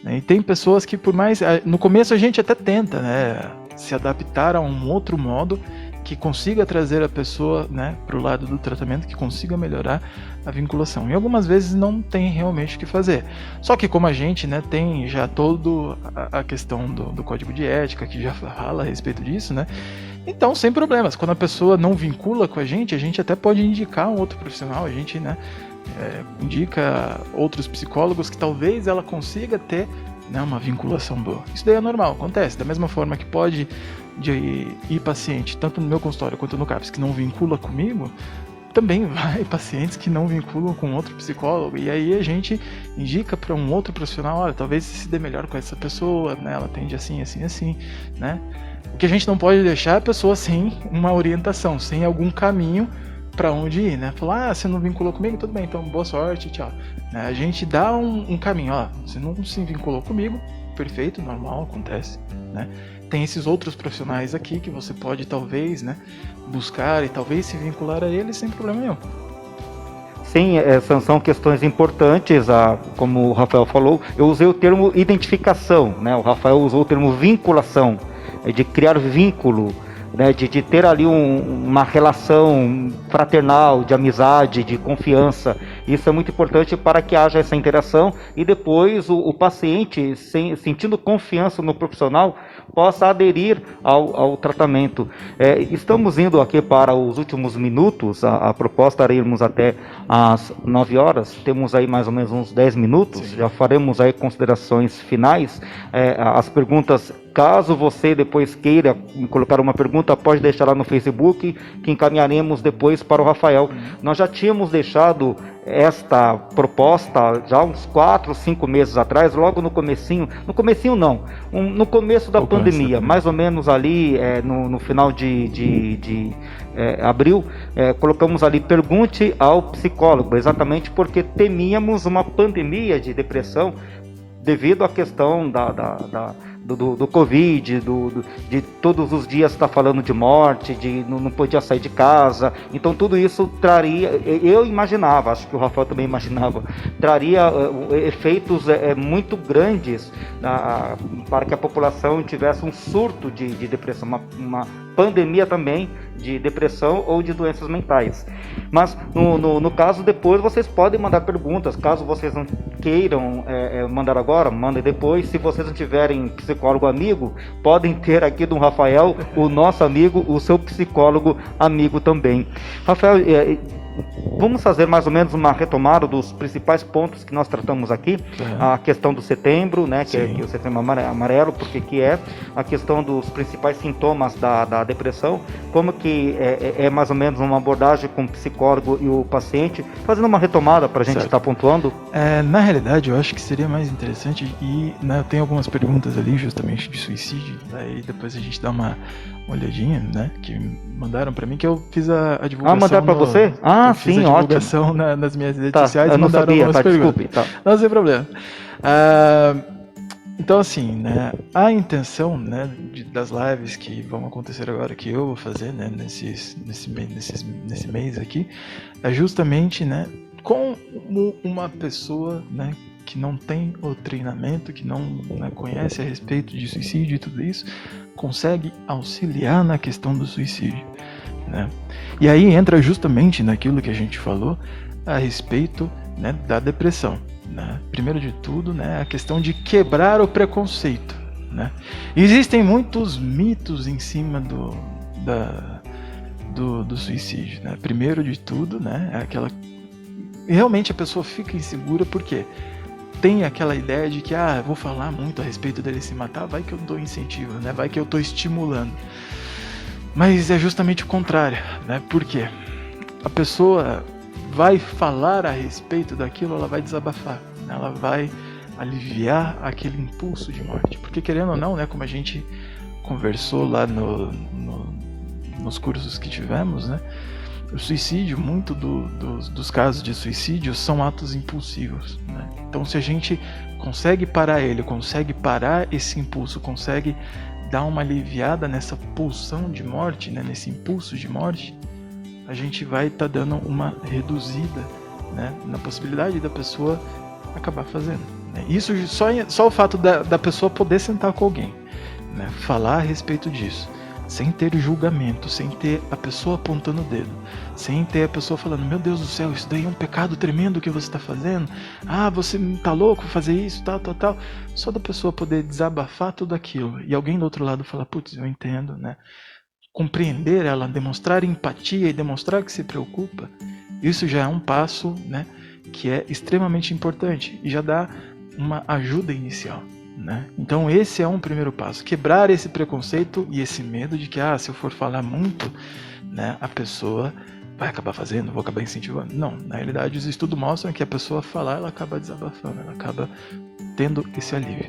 E tem pessoas que, por mais... No começo a gente até tenta, né? Se adaptar a um outro modo que consiga trazer a pessoa, né, para o lado do tratamento, que consiga melhorar a vinculação. E algumas vezes não tem realmente o que fazer. Só que como a gente, né, tem já toda a questão do código de ética, que já fala a respeito disso, né, então sem problemas. Quando a pessoa não vincula com a gente até pode indicar um outro profissional, a gente, né, indica outros psicólogos que talvez ela consiga ter, né, uma vinculação boa. Isso daí é normal, acontece. Da mesma forma que pode ir paciente, tanto no meu consultório quanto no CAPS, que não vincula comigo, também vai pacientes que não vinculam com outro psicólogo, e aí a gente indica para um outro profissional, olha, talvez se dê melhor com essa pessoa, né, ela atende assim, assim, assim, né. O que a gente não pode deixar é a pessoa sem uma orientação, sem algum caminho para onde ir, né? Falar, você não vinculou comigo? Tudo bem, então boa sorte, tchau. Né? A gente dá um caminho, ó, você não se vinculou comigo, perfeito, normal, acontece, né? Tem esses outros profissionais aqui que você pode talvez, né, buscar e talvez se vincular a eles sem problema nenhum. Sim, são questões importantes, como o Rafael falou, eu usei o termo identificação, né? O Rafael usou o termo vinculação, de criar vínculo, né? De ter ali uma relação fraternal, de amizade, de confiança. Isso é muito importante para que haja essa interação e depois o paciente, sentindo confiança no profissional, possa aderir ao tratamento. Estamos indo aqui para os últimos minutos, a proposta era irmos até às 9 horas, temos aí mais ou menos uns 10 minutos, Sim. Já faremos aí considerações finais, as perguntas, caso você depois queira colocar uma pergunta, pode deixar lá no Facebook, que encaminharemos depois para o Rafael. Nós já tínhamos deixado esta proposta já uns 4, 5 meses atrás, logo no comecinho não, no começo da pandemia, mais ou menos ali no final de abril, colocamos ali, pergunte ao psicólogo, exatamente porque temíamos uma pandemia de depressão devido à questão do Covid, de todos os dias estar falando de morte, de não podia sair de casa, então tudo isso traria, eu imaginava, acho que o Rafael também imaginava, traria efeitos muito grandes para que a população tivesse um surto de depressão, uma pandemia também de depressão ou de doenças mentais. Mas no caso, depois vocês podem mandar perguntas, caso vocês não queiram mandar agora, mandem depois. Se vocês não tiverem psicólogo amigo, podem ter aqui do Rafael, o nosso amigo, o seu psicólogo amigo também. Rafael, vamos fazer mais ou menos uma retomada dos principais pontos que nós tratamos aqui. A questão do setembro, né, que é o setembro amarelo, porque que é a questão dos principais sintomas da depressão, como que é mais ou menos uma abordagem com o psicólogo e o paciente, fazendo uma retomada para a gente estar pontuando. Na realidade, eu acho que seria mais interessante, e né, eu tenho algumas perguntas ali justamente de suicídio, aí depois a gente dá uma olhadinha, né, que mandaram para mim, que eu fiz a divulgação. Mandaram para você? Sim, a divulgação ótimo. Nas minhas redes sociais, eu não mandaram sabia, algumas perguntas. Desculpe. Não tem problema. Então assim, né, a intenção, né, das lives que vão acontecer agora, que eu vou fazer, né, nesse mês aqui, é justamente, né, com uma pessoa, né, que não tem o treinamento, que não, né, conhece a respeito de suicídio e tudo isso, consegue auxiliar na questão do suicídio, né? E aí entra justamente naquilo que a gente falou a respeito, né, da depressão, né? Primeiro de tudo, né, a questão de quebrar o preconceito, né? Existem muitos mitos em cima do suicídio, né? Primeiro de tudo, né, é realmente a pessoa fica insegura porque tem aquela ideia de que, eu vou falar muito a respeito dele se matar, vai que eu dou incentivo, né? Vai que eu estou estimulando. Mas é justamente o contrário, né? Por quê? A pessoa vai falar a respeito daquilo, ela vai desabafar, né? Ela vai aliviar aquele impulso de morte. Porque querendo ou não, né, como a gente conversou lá nos cursos que tivemos, né, o suicídio, muito dos casos de suicídio são atos impulsivos, né? Então se a gente consegue parar ele, consegue parar esse impulso, consegue dar uma aliviada nessa pulsão de morte, né, nesse impulso de morte, a gente vai estar dando uma reduzida, né, na possibilidade da pessoa acabar fazendo. Né? Isso só o fato da pessoa poder sentar com alguém, né, falar a respeito disso, sem ter julgamento, sem ter a pessoa apontando o dedo, sem ter a pessoa falando, meu Deus do céu, isso daí é um pecado tremendo que você está fazendo, você tá louco fazer isso, tal. Só da pessoa poder desabafar tudo aquilo e alguém do outro lado falar, putz, eu entendo, né? Compreender ela, demonstrar empatia e demonstrar que se preocupa, isso já é um passo, né, que é extremamente importante e já dá uma ajuda inicial. Né? Então esse é um primeiro passo, quebrar esse preconceito e esse medo de que se eu for falar muito, né, a pessoa vai acabar fazendo, vou acabar incentivando. Não, na realidade os estudos mostram que a pessoa falar, ela acaba desabafando, ela acaba tendo esse alívio.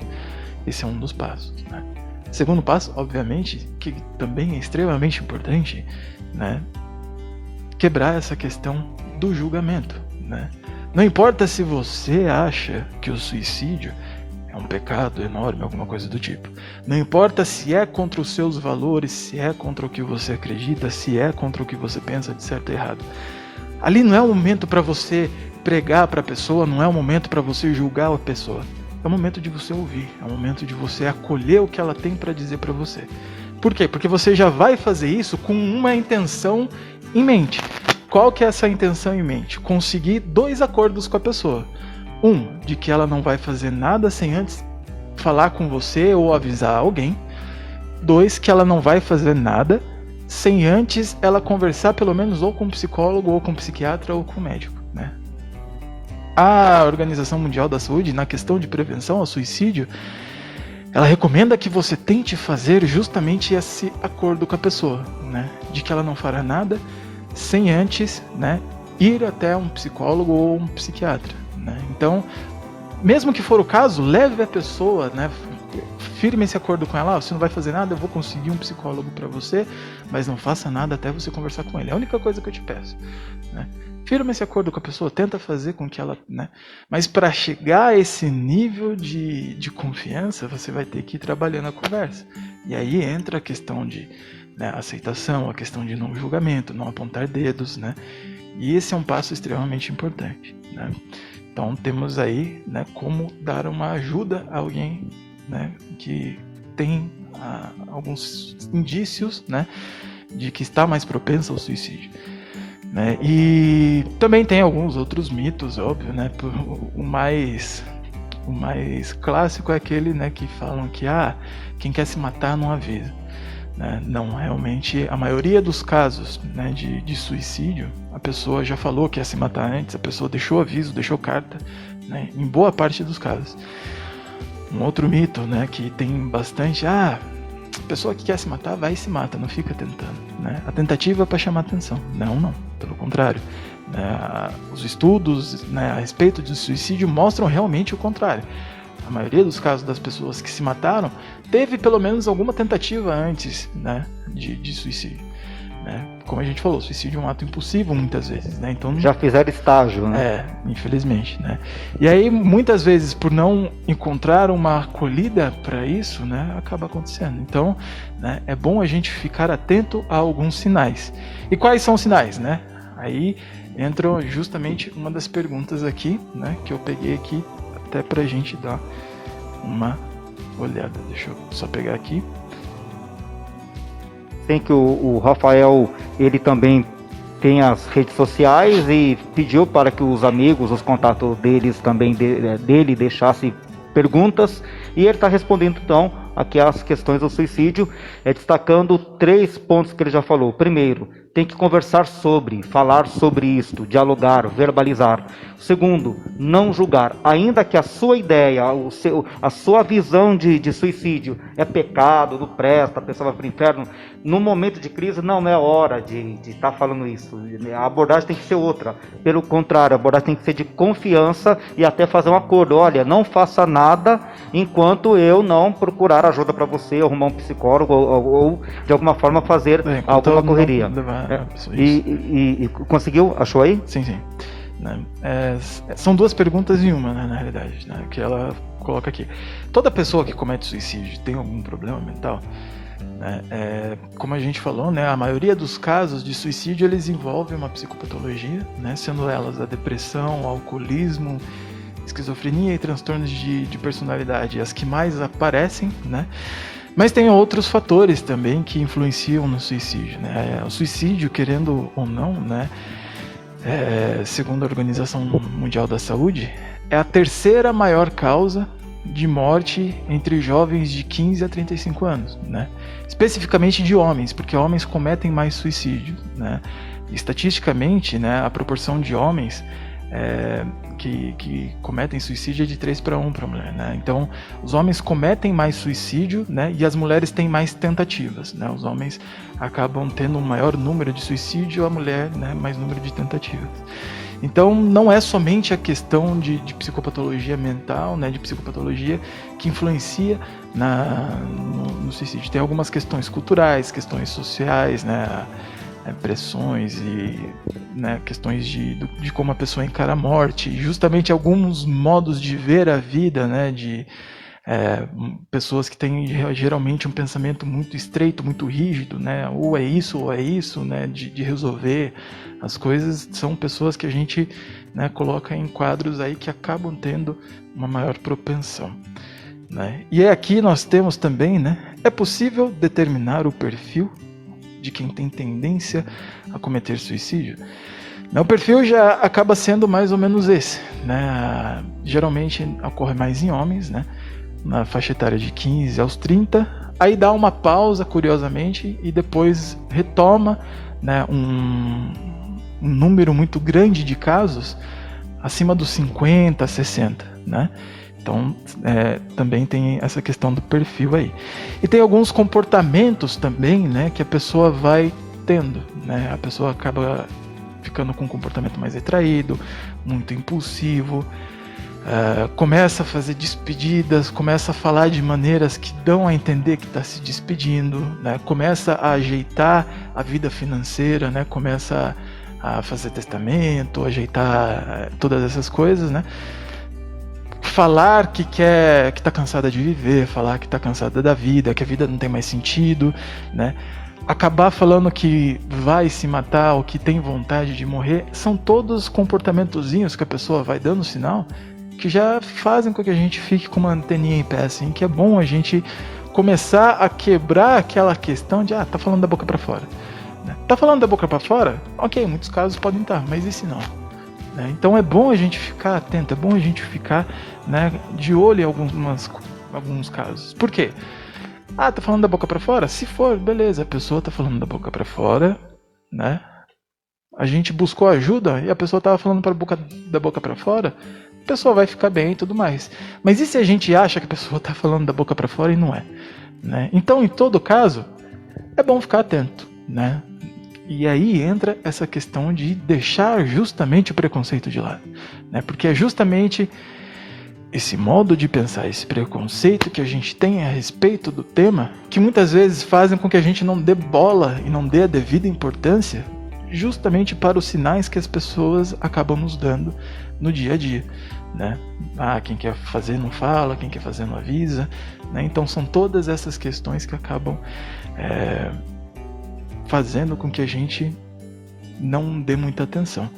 Esse é um dos passos, né? Segundo passo, obviamente, que também é extremamente importante, né, quebrar essa questão do julgamento, né? Não importa se você acha que o suicídio é um pecado enorme, alguma coisa do tipo. Não importa se é contra os seus valores, se é contra o que você acredita, se é contra o que você pensa de certo e errado. Ali não é o momento para você pregar para a pessoa, não é o momento para você julgar a pessoa. É o momento de você ouvir, é o momento de você acolher o que ela tem para dizer para você. Por quê? Porque você já vai fazer isso com uma intenção em mente. Qual que é essa intenção em mente? Conseguir 2 acordos com a pessoa. De que ela não vai fazer nada sem antes falar com você ou avisar alguém. 2, que ela não vai fazer nada sem antes ela conversar pelo menos ou com um psicólogo, ou com um psiquiatra, ou com um médico, né? A Organização Mundial da Saúde, na questão de prevenção ao suicídio, ela recomenda que você tente fazer justamente esse acordo com a pessoa, né? De que ela não fará nada sem antes, né, ir até um psicólogo ou um psiquiatra. Né? Então, mesmo que for o caso, leve a pessoa, né, firme esse acordo com ela, você não vai fazer nada, eu vou conseguir um psicólogo para você, mas não faça nada até você conversar com ele. É a única coisa que eu te peço. Né? Firme esse acordo com a pessoa, tenta fazer com que ela... Né? Mas para chegar a esse nível de confiança, você vai ter que ir trabalhando a conversa. E aí entra a questão de, né, aceitação, a questão de não julgamento, não apontar dedos, né? E esse é um passo extremamente importante. Né? Então temos aí, né, como dar uma ajuda a alguém, né, que tem alguns indícios, né, de que está mais propenso ao suicídio. Né? E também tem alguns outros mitos, óbvio, né? O mais clássico é aquele, né, que falam que quem quer se matar não avisa. Né? Não, realmente a maioria dos casos, né, de suicídio, a pessoa já falou que ia se matar antes, a pessoa deixou aviso, deixou carta, né, em boa parte dos casos. Um outro mito, né, que tem bastante, a pessoa que quer se matar vai e se mata, não fica tentando. Né? A tentativa é para chamar atenção. Não, pelo contrário. Os estudos, né, a respeito de suicídio mostram realmente o contrário. A maioria dos casos das pessoas que se mataram teve pelo menos alguma tentativa antes, né, de suicídio. Né? Como a gente falou, suicídio é um ato impulsivo muitas vezes. Né? Então, já fizeram estágio, né? Infelizmente. Né? E aí, muitas vezes, por não encontrar uma acolhida para isso, né, acaba acontecendo. Então, né, é bom a gente ficar atento a alguns sinais. E quais são os sinais? Né? Aí entra justamente uma das perguntas aqui, né, que eu peguei aqui até pra gente dar uma olhada. Deixa eu só pegar aqui. Tem que o Rafael, ele também tem as redes sociais e pediu para que os amigos, os contatos deles também dele deixassem perguntas, e ele está respondendo então aqui as questões do suicídio, destacando 3 pontos que ele já falou. Primeiro, tem que conversar sobre, falar sobre isto, dialogar, verbalizar. Segundo, não julgar. Ainda que a sua ideia, a sua visão de suicídio é pecado, não presta, a pessoa vai para o inferno, no momento de crise não é hora de estar falando isso. A abordagem tem que ser outra. Pelo contrário, a abordagem tem que ser de confiança e até fazer um acordo. Olha, não faça nada enquanto eu não procurar ajuda para você, arrumar um psicólogo ou de alguma forma fazer alguma correria. E conseguiu? Achou aí? Sim. São duas perguntas em uma, né, na realidade, né, que ela coloca aqui. Toda pessoa que comete suicídio tem algum problema mental? Como a gente falou, né, a maioria dos casos de suicídio eles envolvem uma psicopatologia, né, sendo elas a depressão, o alcoolismo, esquizofrenia e transtornos de personalidade, as que mais aparecem, né? Mas tem outros fatores também que influenciam no suicídio, né? O suicídio, querendo ou não, né, segundo a Organização Mundial da Saúde, é a terceira maior causa de morte entre jovens de 15 a 35 anos, né? Especificamente de homens, porque homens cometem mais suicídio, né? Estatisticamente, né, a proporção de homens que cometem suicídio é de 3 para 1 para a mulher, né? Então, os homens cometem mais suicídio, né, e as mulheres têm mais tentativas, né? Os homens acabam tendo um maior número de suicídio, a mulher, né, mais número de tentativas. Então, não é somente a questão de psicopatologia mental, né, de psicopatologia que influencia no suicídio. Tem algumas questões culturais, questões sociais, né, pressões e, né, questões de como a pessoa encara a morte, justamente alguns modos de ver a vida, né, de pessoas que têm geralmente um pensamento muito estreito, muito rígido, né, ou é isso, né, de resolver as coisas. São pessoas que a gente, né, coloca em quadros aí que acabam tendo uma maior propensão, né. E aqui nós temos também, né, é possível determinar o perfil de quem tem tendência a cometer suicídio? O perfil já acaba sendo mais ou menos esse, né? Geralmente ocorre mais em homens, né, na faixa etária de 15 aos 30, aí dá uma pausa, curiosamente, e depois retoma, né, um número muito grande de casos acima dos 50, 60, né? Então, também tem essa questão do perfil aí. E tem alguns comportamentos também, né, que a pessoa vai tendo, né? A pessoa acaba ficando com um comportamento mais retraído, muito impulsivo, começa a fazer despedidas, começa a falar de maneiras que dão a entender que está se despedindo, né? Começa a ajeitar a vida financeira, né? Começa a fazer testamento, ajeitar todas essas coisas, né? Falar que está cansada de viver, falar que está cansada da vida, que a vida não tem mais sentido, né? Acabar falando que vai se matar ou que tem vontade de morrer, são todos comportamentozinhos que a pessoa vai dando sinal que já fazem com que a gente fique com uma anteninha em pé, assim, que é bom a gente começar a quebrar aquela questão de tá falando da boca para fora, né? Tá falando da boca para fora? Ok, em muitos casos podem estar, mas e se não? Então é bom a gente ficar atento, é bom a gente ficar, né, de olho em alguns casos. Por quê? Tá falando da boca para fora? Se for, beleza, a pessoa tá falando da boca para fora, né? A gente buscou ajuda e a pessoa tava falando da boca para fora, a pessoa vai ficar bem e tudo mais. Mas e se a gente acha que a pessoa tá falando da boca para fora e não é, né? Então, em todo caso, é bom ficar atento, né? E aí entra essa questão de deixar justamente o preconceito de lado, né? Porque é justamente esse modo de pensar, esse preconceito que a gente tem a respeito do tema, que muitas vezes fazem com que a gente não dê bola e não dê a devida importância justamente para os sinais que as pessoas acabam nos dando no dia a dia, né? Quem quer fazer não fala, quem quer fazer não avisa, né? Então são todas essas questões que acabam fazendo com que a gente não dê muita atenção.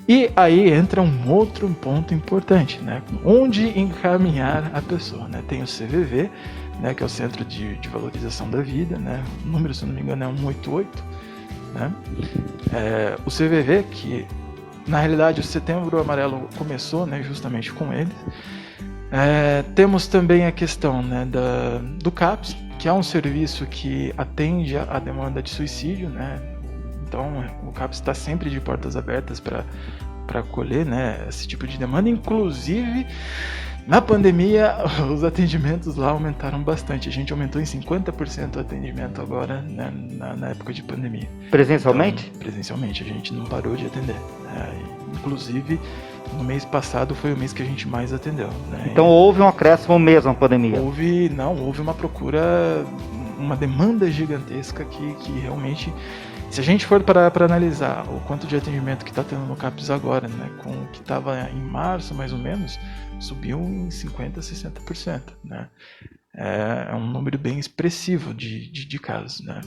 E aí entra um outro ponto importante, né? Onde encaminhar a pessoa, né? Tem o CVV, né? Que é o Centro de Valorização da Vida, né? O número, se não me engano, é 188, né? O CVV, que na realidade o Setembro Amarelo começou, né, justamente com ele. Temos também a questão, né, do CAPS, que é um serviço que atende a demanda de suicídio, né? Então o CAPS está sempre de portas abertas para acolher, né, esse tipo de demanda. Inclusive, na pandemia, os atendimentos lá aumentaram bastante. A gente aumentou em 50% o atendimento agora, né, na época de pandemia. Presencialmente? Então, presencialmente, a gente não parou de atender. Né? Inclusive, no mês passado foi o mês que a gente mais atendeu. Né? Então houve um acréscimo mesmo na pandemia? Houve uma procura, uma demanda gigantesca que realmente... Se a gente for para analisar o quanto de atendimento que está tendo no CAPS agora, né, com o que estava em março mais ou menos, subiu em 50%, 60%. Né? É um número bem expressivo de casos. Né?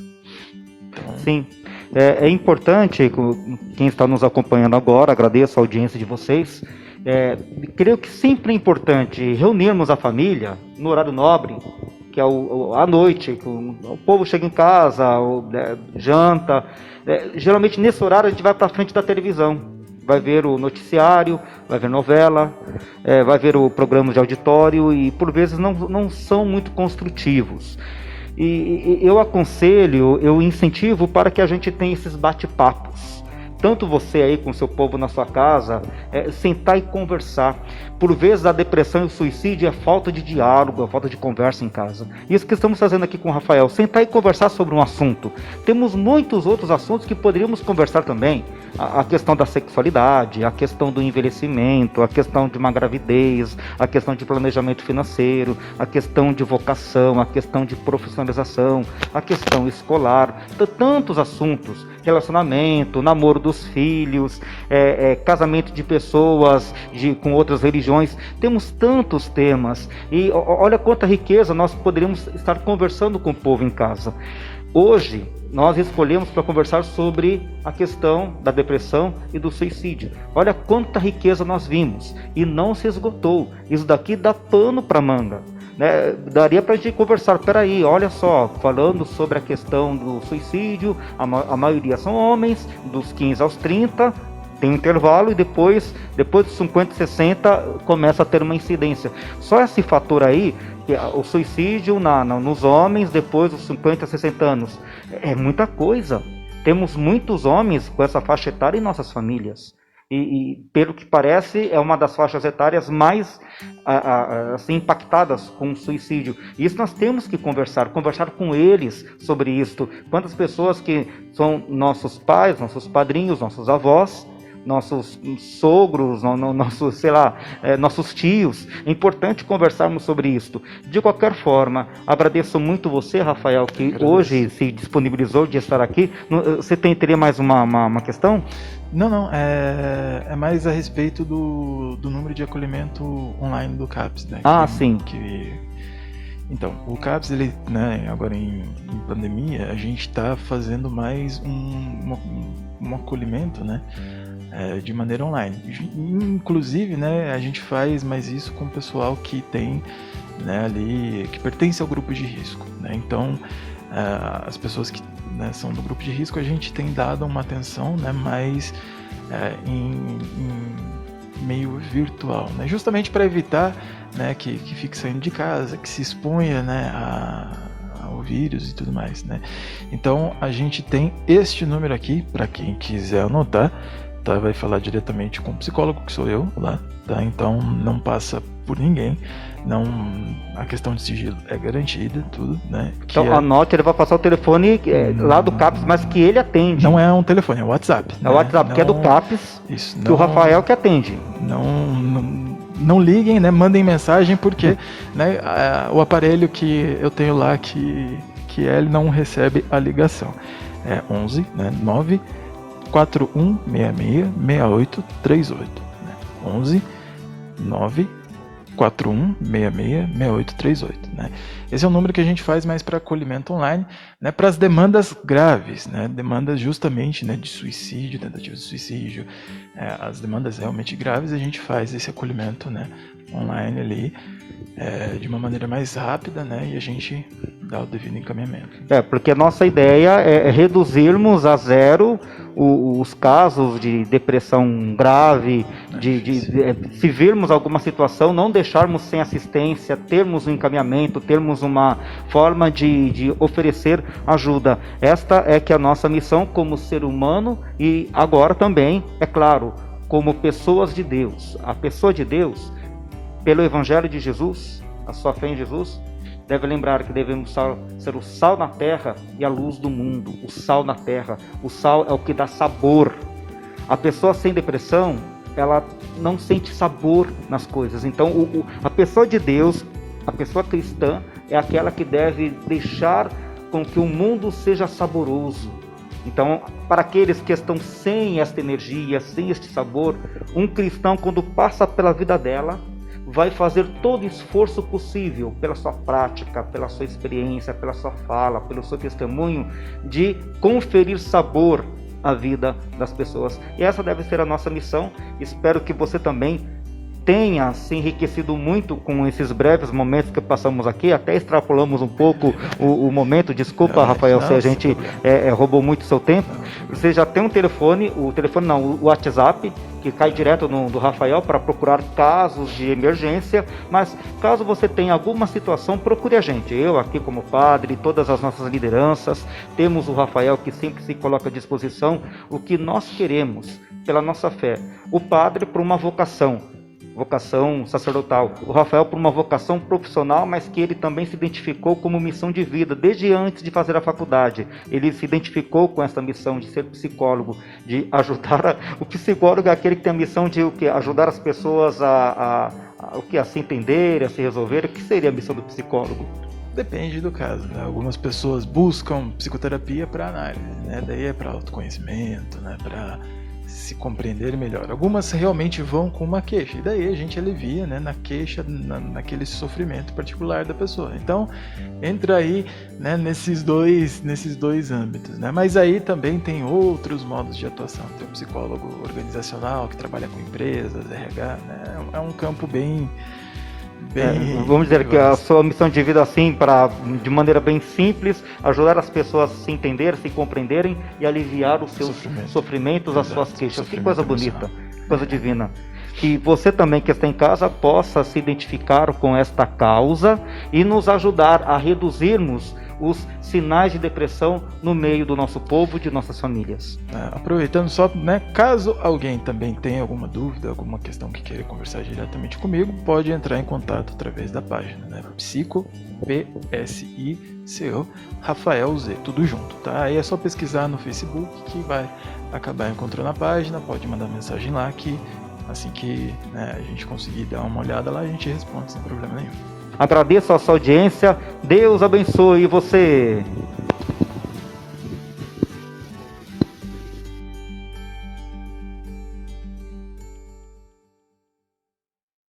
Então... Sim, é importante, quem está nos acompanhando agora, agradeço a audiência de vocês, creio que sempre é importante reunirmos a família no horário nobre, que é à noite, que o povo chega em casa, janta. Geralmente nesse horário a gente vai para frente da televisão, vai ver o noticiário, vai ver novela, vai ver o programa de auditório e por vezes não são muito construtivos. E eu aconselho, eu incentivo para que a gente tenha esses bate-papos. Tanto você aí com seu povo na sua casa, sentar e conversar. Por vezes a depressão e o suicídio é falta de diálogo, é falta de conversa em casa. Isso que estamos fazendo aqui com o Rafael, sentar e conversar sobre um assunto. Temos muitos outros assuntos que poderíamos conversar também. A questão da sexualidade, a questão do envelhecimento, a questão de uma gravidez, a questão de planejamento financeiro, a questão de vocação, a questão de profissionalização, a questão escolar, tantos assuntos, relacionamento, namoro dos filhos, casamento de pessoas com outras religiões, temos tantos temas e olha quanta riqueza nós poderíamos estar conversando com o povo em casa. Hoje, nós escolhemos para conversar sobre a questão da depressão e do suicídio. Olha quanta riqueza nós vimos e não se esgotou. Isso daqui dá pano para manga. Né? Daria para a gente conversar, peraí, olha só, falando sobre a questão do suicídio, a maioria são homens, dos 15 aos 30, tem um intervalo e depois dos 50, 60 começa a ter uma incidência. Só esse fator aí, o suicídio nos homens depois dos 50, 60 anos, é muita coisa. Temos muitos homens com essa faixa etária em nossas famílias. E pelo que parece, é uma das faixas etárias mais assim, impactadas com o suicídio. Isso nós temos que conversar com eles sobre isso. Quantas pessoas que são nossos pais, nossos padrinhos, nossos avós, nossos sogros, nossos, sei lá, nossos tios. É importante conversarmos sobre isso. De qualquer forma, agradeço muito você, Rafael, que hoje se disponibilizou de estar aqui. Você teria mais uma questão? Não, é mais a respeito do número de acolhimento online do CAPS, né? Sim. Então, o CAPS, ele, né, agora em pandemia, a gente está fazendo mais um acolhimento, né? De maneira online. Inclusive, né, a gente faz mais isso com o pessoal que tem, né, ali, que pertence ao grupo de risco. Né? Então, as pessoas que, né, são do grupo de risco, a gente tem dado uma atenção, né, mais em meio virtual, né? Justamente para evitar, né, que fique saindo de casa, que se exponha, né, ao vírus e tudo mais. Né? Então, a gente tem este número aqui, para quem quiser anotar. Tá, vai falar diretamente com o psicólogo, que sou eu lá, tá? Então não passa por ninguém, a questão de sigilo é garantida, tudo, né? Então anote, ele vai passar o telefone lá do CAPS, mas que ele atende. Não é um telefone, é o WhatsApp. É o WhatsApp, que é do CAPS, isso, que o Rafael que atende. Não liguem, né? Mandem mensagem, porque né, o aparelho que eu tenho lá, que ele não recebe a ligação. É 11, né? 9 4166-6838, né? 11 9 4166-6838, né? Esse é o número que a gente faz mais para acolhimento online, né? Para as demandas graves, né? Demandas justamente, né, de suicídio, tentativa de suicídio, as demandas realmente graves, a gente faz esse acolhimento, né, online ali, de uma maneira mais rápida, né? E a gente dar o devido encaminhamento. Porque a nossa ideia é reduzirmos a zero os casos de depressão grave, se virmos alguma situação, não deixarmos sem assistência, termos um encaminhamento, termos uma forma de oferecer ajuda. Esta é que é a nossa missão como ser humano e agora também, é claro, como pessoas de Deus. A pessoa de Deus, pelo Evangelho de Jesus, a sua fé em Jesus, deve lembrar que devemos ser o sal na terra e a luz do mundo. O sal na terra. O sal é o que dá sabor. A pessoa sem depressão, ela não sente sabor nas coisas. Então, a pessoa de Deus, a pessoa cristã, é aquela que deve deixar com que o mundo seja saboroso. Então, para aqueles que estão sem esta energia, sem este sabor, um cristão, quando passa pela vida dela, vai fazer todo o esforço possível, pela sua prática, pela sua experiência, pela sua fala, pelo seu testemunho, de conferir sabor à vida das pessoas. E essa deve ser a nossa missão. Espero que você também tenha se enriquecido muito com esses breves momentos que passamos aqui. Até extrapolamos um pouco o momento. Desculpa, Rafael, se a gente roubou muito seu tempo. Você já tem um telefone, o WhatsApp, que cai direto do Rafael para procurar casos de emergência. Mas caso você tenha alguma situação, procure a gente. Eu aqui como padre, todas as nossas lideranças, temos o Rafael que sempre se coloca à disposição. O que nós queremos pela nossa fé, o padre por uma vocação sacerdotal, o Rafael por uma vocação profissional, mas que ele também se identificou como missão de vida, desde antes de fazer a faculdade. Ele se identificou com essa missão de ser psicólogo, de ajudar. O psicólogo é aquele que tem a missão de ajudar as pessoas a se entender, a se resolver. O que seria a missão do psicólogo? Depende do caso, né? Algumas pessoas buscam psicoterapia para análise, né? Daí é para autoconhecimento, né? Para se compreender melhor. Algumas realmente vão com uma queixa, e daí a gente alivia, né, na queixa, naquele sofrimento particular da pessoa. Então, entra aí, né, nesses dois âmbitos, né? Mas aí também tem outros modos de atuação. Tem o psicólogo organizacional, que trabalha com empresas, RH, né? É um campo bem vamos dizer que a sua missão de vida, assim, de maneira bem simples, ajudar as pessoas a se entenderem, se compreenderem e aliviar os seus sofrimentos, as suas queixas. Que coisa bonita, coisa divina. Que você também que está em casa possa se identificar com esta causa e nos ajudar a reduzirmos os sinais de depressão no meio do nosso povo, de nossas famílias. Aproveitando só, né, caso alguém também tenha alguma dúvida, alguma questão que queira conversar diretamente comigo, pode entrar em contato através da página, né, Psico, P-S-I-C-O, Rafael Z, tudo junto, tá? Aí é só pesquisar no Facebook que vai acabar encontrando a página, pode mandar mensagem lá que assim que, né, a gente conseguir dar uma olhada lá, a gente responde sem problema nenhum. Agradeço a sua audiência. Deus abençoe você.